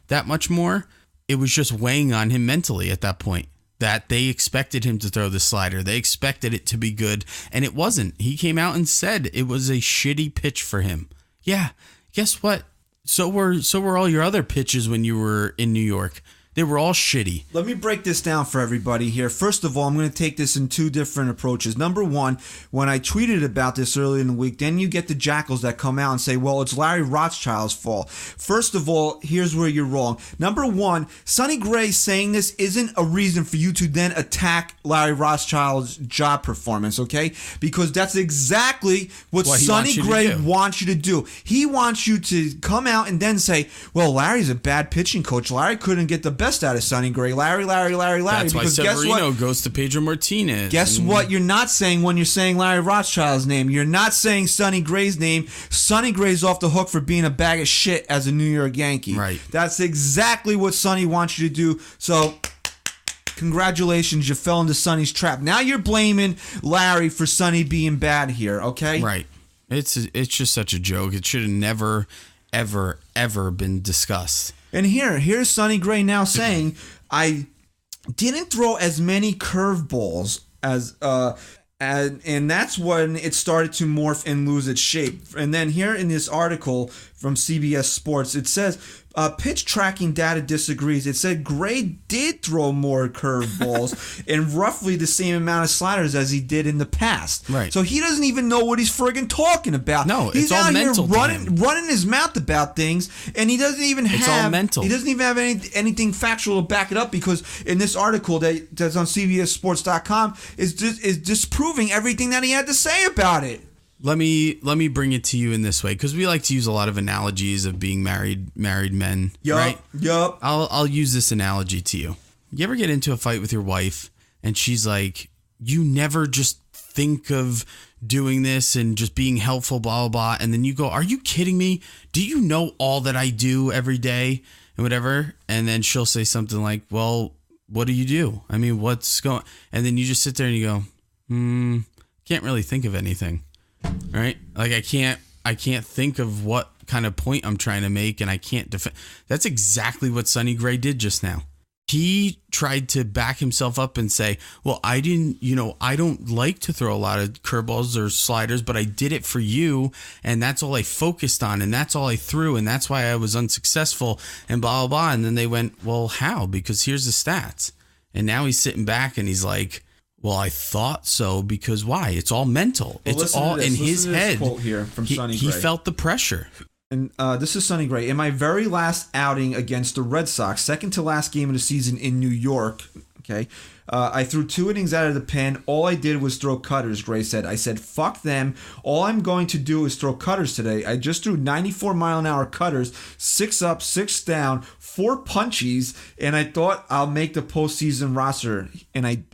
that much more, it was just weighing on him mentally at that point. That they expected him to throw the slider. They expected it to be good, and it wasn't. He came out and said it was a shitty pitch for him. Yeah, guess what? So were all your other pitches when you were in New York. They were all shitty. Let me break this down for everybody here. First of all, I'm going to take this in 2 different approaches. Number one, when I tweeted about this earlier in the week, then you get the jackals that come out and say, well, it's Larry Rothschild's fault. First of all, here's where you're wrong. Number one, Sonny Gray saying this isn't a reason for you to then attack Larry Rothschild's job performance, okay? Because that's exactly what Sonny Gray wants you to do. He wants you to come out and then say, well, Larry's a bad pitching coach. Larry couldn't get the best out of Sonny Gray. Larry. That's why Severino goes to Pedro Martinez. Guess what you're not saying when you're saying Larry Rothschild's name? You're not saying Sonny Gray's name. Sonny Gray's off the hook for being a bag of shit as a New York Yankee. Right. That's exactly what Sonny wants you to do. So, congratulations, you fell into Sonny's trap. Now you're blaming Larry for Sonny being bad here, okay? Right. It's just such a joke. It should have never, ever been discussed. And here's Sonny Gray now saying, I didn't throw as many curveballs And that's when it started to morph and lose its shape. And then here in this article from CBS Sports, it says pitch tracking data disagrees. It said Gray did throw more curveballs and roughly the same amount of sliders as he did in the past. Right. So he doesn't even know what he's friggin' talking about. No, he's it's all out mental. Here running his mouth about things, and he doesn't even have. It's all mental. He doesn't even have anything factual to back it up, because in this article that's on CBSSports.com is disproving everything that he had to say about it. Let me bring it to you in this way, because we like to use a lot of analogies of being married men. Right? Yup. I'll use this analogy to you. You ever get into a fight with your wife and she's like, you never just think of doing this and just being helpful, blah, blah, blah. And then you go, are you kidding me? Do you know all that I do every day and whatever? And then she'll say something like, well, what do you do? I mean, what's going? And then you just sit there and you go, can't really think of anything. Right? Like I can't think of what kind of point I'm trying to make, and I can't defend. That's exactly what Sonny Gray did just now. He tried to back himself up and say, well, I don't like to throw a lot of curveballs or sliders, but I did it for you, and that's all I focused on, and that's all I threw, and that's why I was unsuccessful, and blah, blah, blah. And then they went, well, how? Because here's the stats. And now he's sitting back and he's like, well, I thought so, because why? It's all mental. Well, it's all in his head. Quote here from Sonny He Gray. felt the pressure. And this is Sonny Gray. In my very last outing against the Red Sox, second to last game of the season in New York, okay, I threw 2 innings out of the pen. All I did was throw cutters, Gray said. I said, fuck them. All I'm going to do is throw cutters today. I just threw 94-mile-an-hour cutters, 6 up, 6 down, 4 punchies, and I thought I'll make the postseason roster,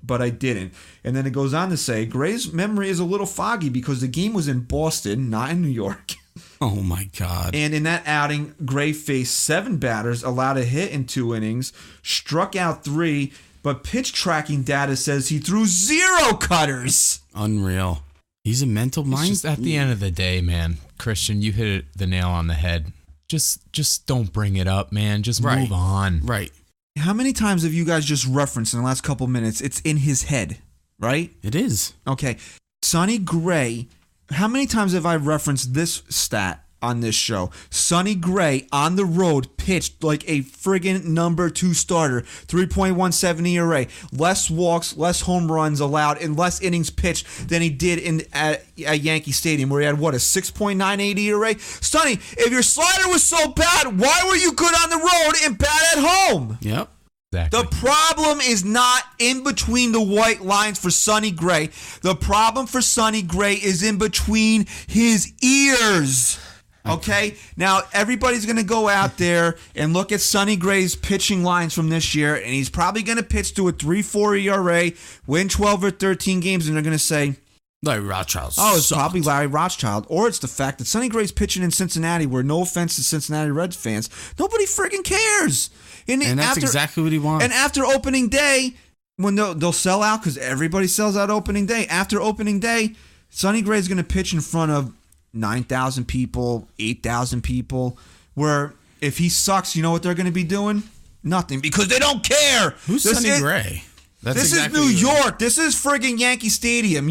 but I didn't. And then it goes on to say, Gray's memory is a little foggy because the game was in Boston, not in New York. Oh, my God. And in that outing, Gray faced 7 batters, allowed a hit in 2 innings, struck out 3, but pitch tracking data says he threw 0 cutters. Unreal. He's a mental mind. Just at the end of the day, man, Christian, you hit the nail on the head. Just don't bring it up, man. Just move on. Right. How many times have you guys just referenced in the last couple minutes, it's in his head, right? It is. Okay. Sonny Gray, how many times have I referenced this stat on this show? Sonny Gray on the road pitched like a friggin' number 2 starter, 3.17 ERA, less walks, less home runs allowed, and less innings pitched than he did at Yankee Stadium, where he had, what, a 6.98 ERA? Sonny, if your slider was so bad, why were you good on the road and bad at home? Yep. Exactly. The problem is not in between the white lines for Sonny Gray. The problem for Sonny Gray is in between his ears. Okay? Now, everybody's going to go out there and look at Sonny Gray's pitching lines from this year, and he's probably going to pitch to a 3.4 ERA, win 12 or 13 games, and they're going to say, Larry Rothschild. oh, it's probably Larry Rothschild. Or it's the fact that Sonny Gray's pitching in Cincinnati, where, no offense to Cincinnati Reds fans, nobody friggin' cares. And that's exactly what he wants. And after opening day, when they'll sell out, because everybody sells out opening day, after opening day, Sonny Gray's going to pitch in front of 9,000 people, 8,000 people, where if he sucks, you know what they're going to be doing? Nothing, because they don't care. Who's Sonny Gray? This is New York. This is friggin' Yankee Stadium.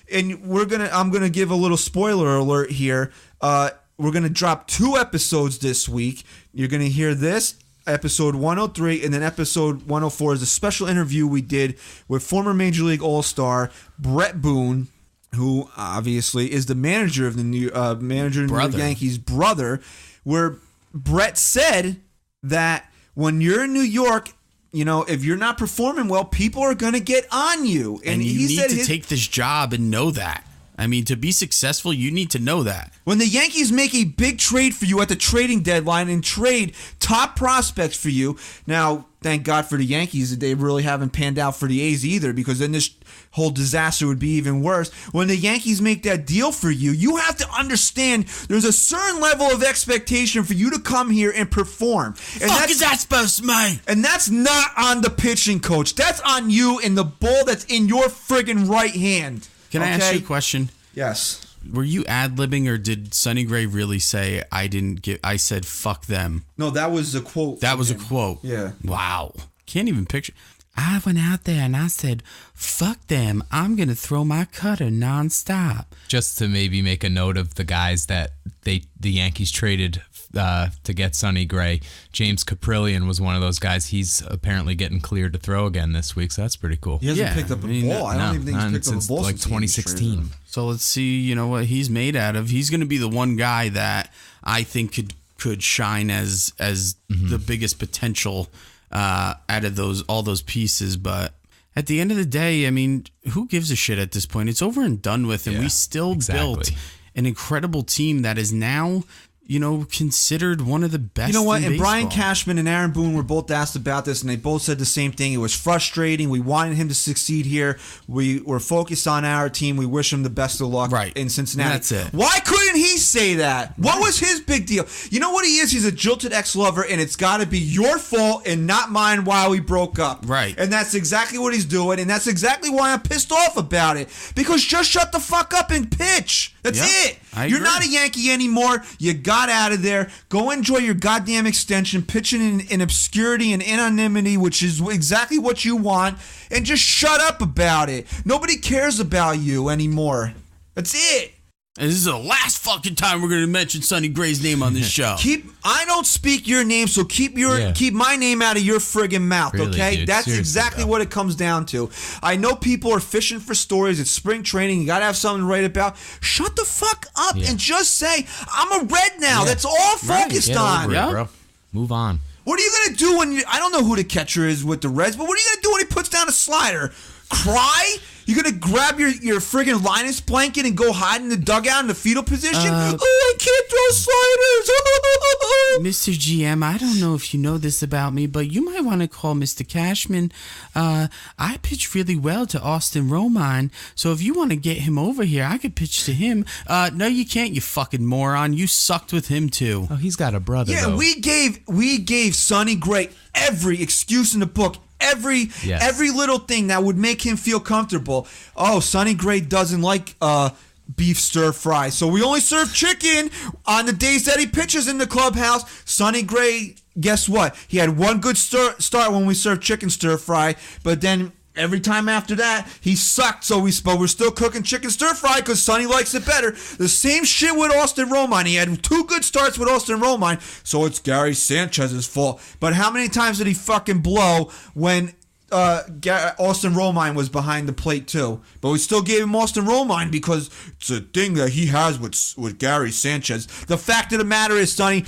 I'm gonna give a little spoiler alert here. We're gonna drop 2 episodes this week. You're gonna hear this, episode 103, and then episode 104 is a special interview we did with former Major League All-Star Brett Boone, who obviously is the manager of the New York Yankees' brother, where Brett said that when you're in New York, you know, if you're not performing well, people are going to get on you. And you need to take this job and know that. I mean, to be successful, you need to know that. When the Yankees make a big trade for you at the trading deadline and trade top prospects for you, now, thank God for the Yankees that they really haven't panned out for the A's either, because then this whole disaster would be even worse. When the Yankees make that deal for you, you have to understand there's a certain level of expectation for you to come here and perform. And Fuck is that supposed to mean? And that's not on the pitching coach. That's on you and the ball that's in your friggin' right hand. Can I ask you a question? Yes. Were you ad-libbing, or did Sonny Gray really say, I said fuck them? No, that was a quote. That was a quote. Yeah. Wow. Can't even picture. I went out there and I said, fuck them. I'm going to throw my cutter nonstop. Just to maybe make a note of the guys that the Yankees traded to get Sonny Gray. James Caprillion was one of those guys. He's apparently getting cleared to throw again this week, so that's pretty cool. He hasn't picked up a ball. I don't even think he's picked up a ball like since 2016. So let's see, what he's made out of. He's going to be the one guy that I think could shine as the biggest potential out of all those pieces. But at the end of the day, I mean, who gives a shit at this point? It's over and done with, and we still built an incredible team that is now, considered one of the best. You know what? In And Brian baseball. Cashman and Aaron Boone were both asked about this, and they both said the same thing. It was frustrating. We wanted him to succeed here. We were focused on our team. We wish him the best of luck in Cincinnati. That's it. Why couldn't he say that? What was his big deal? You know what he is? He's a jilted ex-lover, and it's got to be your fault and not mine why we broke up. Right. And that's exactly what he's doing, and that's exactly why I'm pissed off about it. Because just shut the fuck up and pitch. That's it. You're not a Yankee anymore. You got out of there. Go enjoy your goddamn extension, pitching in obscurity and anonymity, which is exactly what you want, and just shut up about it. Nobody cares about you anymore. That's it. And this is the last fucking time we're going to mention Sonny Gray's name on this show. I don't speak your name, so keep my name out of your friggin' mouth, really, okay? dude. That's Seriously, exactly what it comes down to. I know people are fishing for stories. It's spring training. You got to have something to write about. Shut the fuck up and just say, I'm a Red now. That's all I'm focused on. Get over it, bro. Move on. What are you going to do when I don't know who the catcher is with the Reds, but what are you going to do when he puts down a slider? Cry? You're going to grab your friggin' Linus blanket and go hide in the dugout in the fetal position? I can't throw sliders. Mr. GM, I don't know if you know this about me, but you might want to call Mr. Cashman. I pitch really well to Austin Romine, so if you want to get him over here, I could pitch to him. No, you can't, you fucking moron. You sucked with him, too. Oh, he's got a brother, Yeah, though. we gave Sonny Gray every excuse in the book. Every little thing that would make him feel comfortable. Oh, Sonny Gray doesn't like beef stir fry, so we only serve chicken on the days that he pitches in the clubhouse. Sonny Gray, guess what? He had one good start when we served chicken stir fry, but then every time after that, he sucked, but we're still cooking chicken stir fry because Sonny likes it better. The same shit with Austin Romine. He had 2 good starts with Austin Romine, so it's Gary Sanchez's fault. But how many times did he fucking blow when Austin Romine was behind the plate too? But we still gave him Austin Romine because it's a thing that he has with Gary Sanchez. The fact of the matter is, Sonny,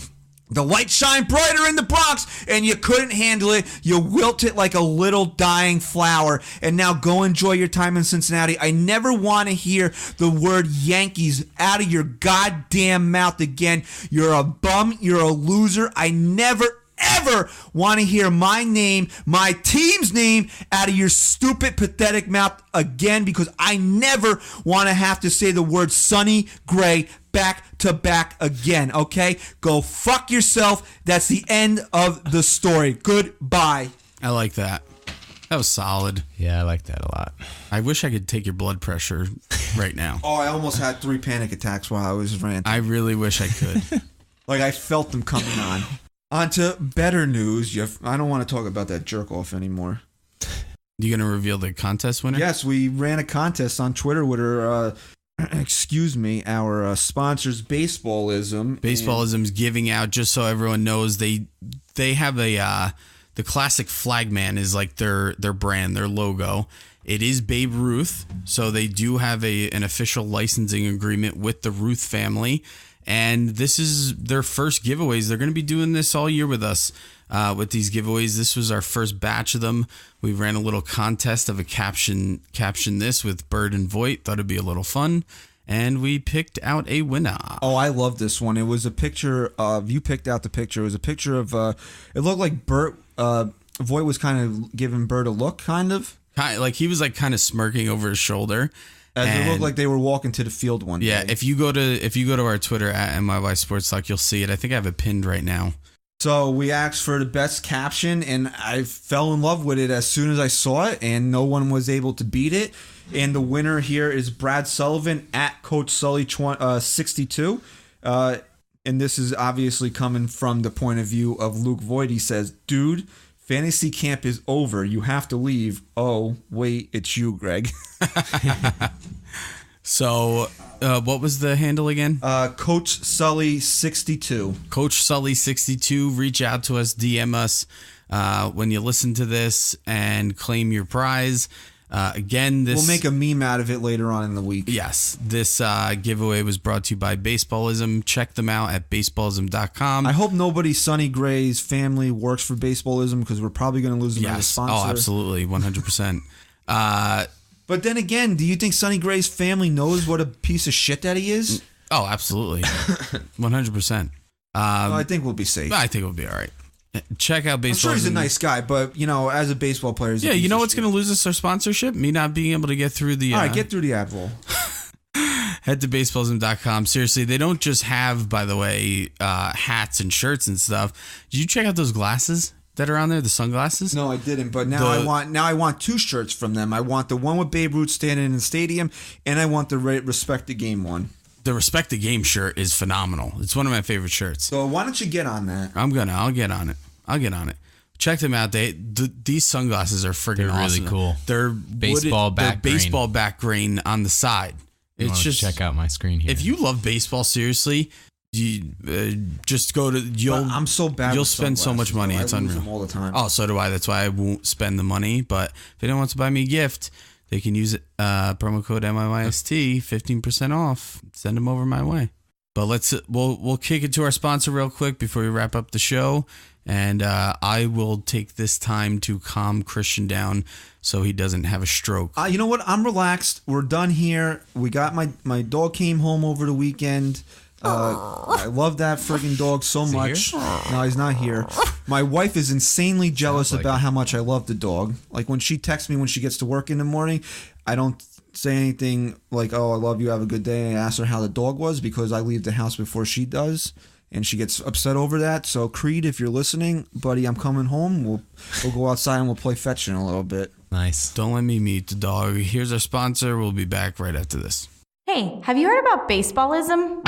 the light shined brighter in the Bronx, and you couldn't handle it. You wilted like a little dying flower, and now go enjoy your time in Cincinnati. I never want to hear the word Yankees out of your goddamn mouth again. You're a bum. You're a loser. I never, ever want to hear my name, my team's name, out of your stupid, pathetic mouth again, because I never want to have to say the word Sonny Gray back to back again, okay? Go fuck yourself. That's the end of the story. Goodbye. I like that. That was solid. Yeah, I like that a lot. I wish I could take your blood pressure right now. Oh, I almost had 3 panic attacks while I was ranting. I really wish I could. Like, I felt them coming on. On to better news. I don't want to talk about that jerk off anymore. You going to reveal the contest winner? Yes, we ran a contest on Twitter with our, our sponsors, Baseballism. Baseballism's giving out, just so everyone knows, they have the classic flagman is like their brand, their logo. It is Babe Ruth, so they do have an official licensing agreement with the Ruth family. And this is their first giveaways. They're going to be doing this all year with us with these giveaways. This was our first batch of them. We ran a little contest of a caption this with Bird and Voigt. Thought it'd be a little fun. And we picked out a winner. Oh, I love this one. It was a picture of, you picked out the picture. It was a picture of, it looked like Voigt was kind of giving Bird a look, kind of. Like he was like kind of smirking over his shoulder. As it looked like they were walking to the field one day. Yeah, if you go to our Twitter at NYYST Talk, you'll see it. I think I have it pinned right now. So we asked for the best caption, and I fell in love with it as soon as I saw it, and no one was able to beat it. And the winner here is Brad Sullivan at Coach Sully 62. And this is obviously coming from the point of view of Luke Voigt. He says, "Dude, Fantasy camp is over. You have to leave. Oh, wait, it's you, Greg. So, what was the handle again? Coach Sully 62. Coach Sully 62. Reach out to us, DM us when you listen to this and claim your prize. Again, We'll make a meme out of it later on in the week. Yes, this giveaway was brought to you by Baseballism. Check them out at baseballism.com. I hope nobody Sonny Gray's family works for Baseballism because we're probably going to lose them as a sponsor. Oh, absolutely, 100%. But then again, do you think Sonny Gray's family knows what a piece of shit that he is? Oh, absolutely, 100%. I think we'll be safe. I think we'll be all right. Check out Baseballism. I'm sure he's a nice guy, but as a baseball player, he's you know what's going to lose us our sponsorship? Me not being able to get through the. All right, get through the ad roll. Head to baseballism.com. Seriously, they don't just have, by the way, hats and shirts and stuff. Did you check out those glasses that are on there? The sunglasses? No, I didn't. But now I want 2 shirts from them. I want the one with Babe Ruth standing in the stadium, and I want the Respect the Game one. The Respect the Game shirt is phenomenal. It's one of my favorite shirts. So why don't you get on that? I'll get on it. Check them out. These sunglasses are freaking awesome. Really cool. They're baseball back grain on the side. It's just check out my screen here. If you love baseball, seriously, you just go to. I'm so bad. You'll spend so much money. It's unreal. Them all the time. Oh, so do I. That's why I won't spend the money. But if anyone wants to buy me a gift, they can use promo code NYYST, 15% off. Send them over my way. But we'll kick it to our sponsor real quick before we wrap up the show. And I will take this time to calm Christian down so he doesn't have a stroke. You know what? I'm relaxed. We're done here. We got my dog came home over the weekend. I love that friggin' dog so much. No, he's not here. My wife is insanely jealous about how much I love the dog. Like when she texts me when she gets to work in the morning, I don't say anything like, "Oh, I love you, have a good day," and I ask her how the dog was because I leave the house before she does. And she gets upset over that. So, Creed, if you're listening, buddy, I'm coming home. We'll go outside and we'll play fetch in a little bit. Nice. Don't let me meet the dog. Here's our sponsor. We'll be back right after this. Hey, have you heard about Baseballism?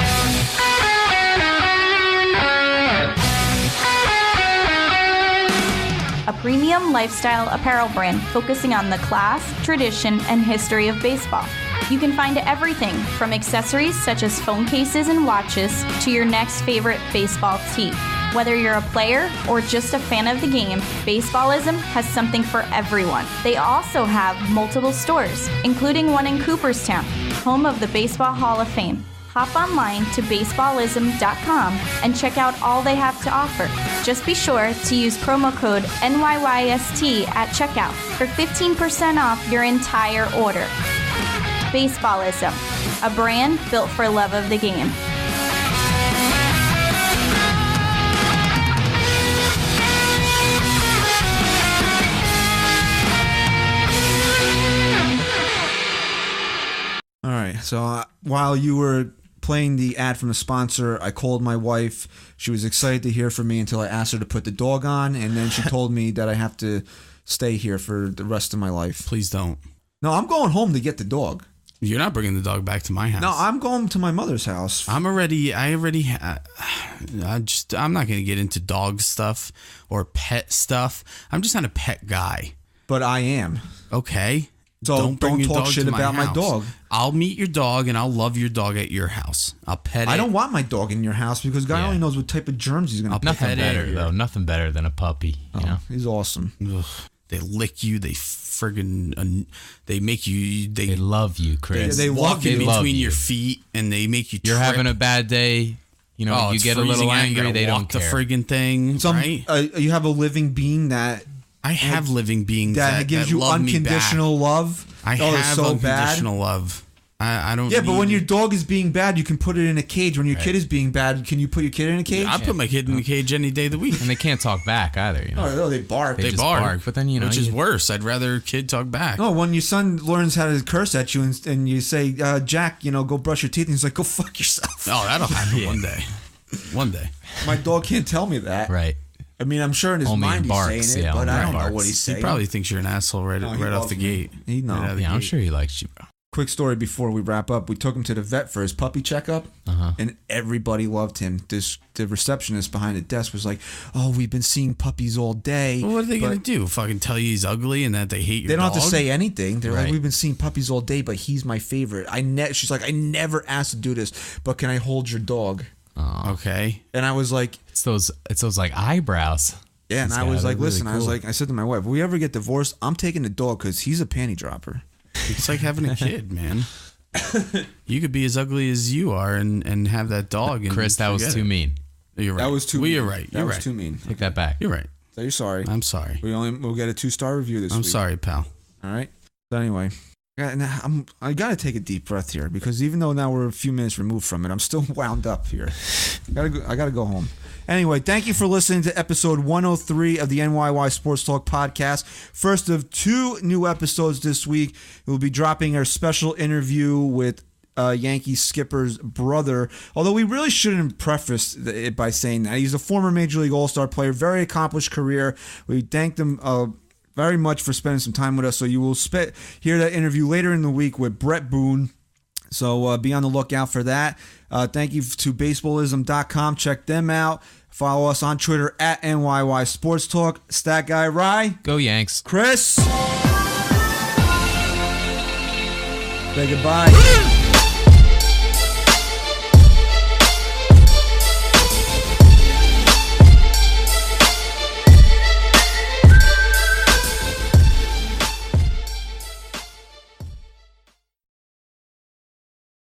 A premium lifestyle apparel brand focusing on the class, tradition, and history of baseball. You can find everything from accessories such as phone cases and watches to your next favorite baseball tee. Whether you're a player or just a fan of the game, Baseballism has something for everyone. They also have multiple stores, including one in Cooperstown, home of the Baseball Hall of Fame. Hop online to baseballism.com and check out all they have to offer. Just be sure to use promo code NYYST at checkout for 15% off your entire order. Baseballism, a brand built for love of the game. All right. So while you were playing the ad from the sponsor, I called my wife. She was excited to hear from me until I asked her to put the dog on, and then she told me that I have to stay here for the rest of my life. Please don't. No, I'm going home to get the dog. You're not bringing the dog back to my house. No, I'm going to my mother's house. I'm not going to get into dog stuff or pet stuff. I'm just not a pet guy. But I am. Okay. So don't talk shit about my dog. I'll meet your dog and I'll love your dog at your house. I'll pet it. I don't want my dog in your house because God only knows what type of germs he's going to Nothing better, though. Nothing better than a puppy. You know? He's awesome. Ugh. They lick you. They friggin' they make you. They love you, Chris. They walk in between your feet and they make you. You're trip. having a bad day. You know, you get a little angry. They don't care. The friggin' thing, right? You have a living being that. I have living beings that gives you unconditional love. I have unconditional love. I don't. Yeah, but when your dog is being bad, you can put it in a cage. When your kid is being bad, can you put your kid in a cage? I put my kid in a cage any day of the week. And they can't talk back either. You know? Oh, no, they bark. They bark. But then, which is worse. I'd rather a kid talk back. No, when your son learns how to curse at you and you say, Jack, go brush your teeth, and he's like, go fuck yourself. Oh, that'll happen one day. One day. My dog can't tell me that. Right. I mean, I'm sure in his mind he's saying it, but I don't know what he's saying. He probably thinks you're an asshole right off the gate. He knows. I'm sure he likes you, bro. quick story before we wrap up. We took him to the vet for his puppy checkup, and everybody loved him. The receptionist behind the desk was like, "Oh, we've been seeing puppies all day." Well, what are they going to do? Fucking tell you he's ugly and that they hate your They don't dog? have to say anything. They're Right. like, "We've been seeing puppies all day, but he's my favorite." She's like, "I never asked to do this, but can I hold your dog?" Okay. And I was like, It's those like eyebrows. "Yeah." And These I was guys like, are really "Listen," I was cool. like, I said to my wife, "If we ever get divorced, I'm taking the dog because he's a panty dropper." It's like having a kid, man. You could be as ugly as you are and have that dog. And Chris, that was forget too it. mean. You're right. That was too. Well, mean. you're right. That You're was right. too mean. Take that back. You're right. So you're sorry. I'm sorry. We'll get a 2-star review this week. I'm sorry, pal. All right. So anyway, I gotta take a deep breath here because even though now we're a few minutes removed from it, I'm still wound up here. I gotta go home. Anyway, thank you for listening to episode 103 of the NYY Sports Talk podcast. First of 2 new episodes this week. We'll be dropping our special interview with Yankees skipper's brother. Although we really shouldn't preface it by saying that he's a former Major League All-Star player, very accomplished career. We thank them very much for spending some time with us. So you will hear that interview later in the week with Brett Boone. So be on the lookout for that. Thank you to baseballism.com. Check them out. Follow us on Twitter at NYY Sports Talk. Stat Guy Rye. Go Yanks. Chris. Say goodbye.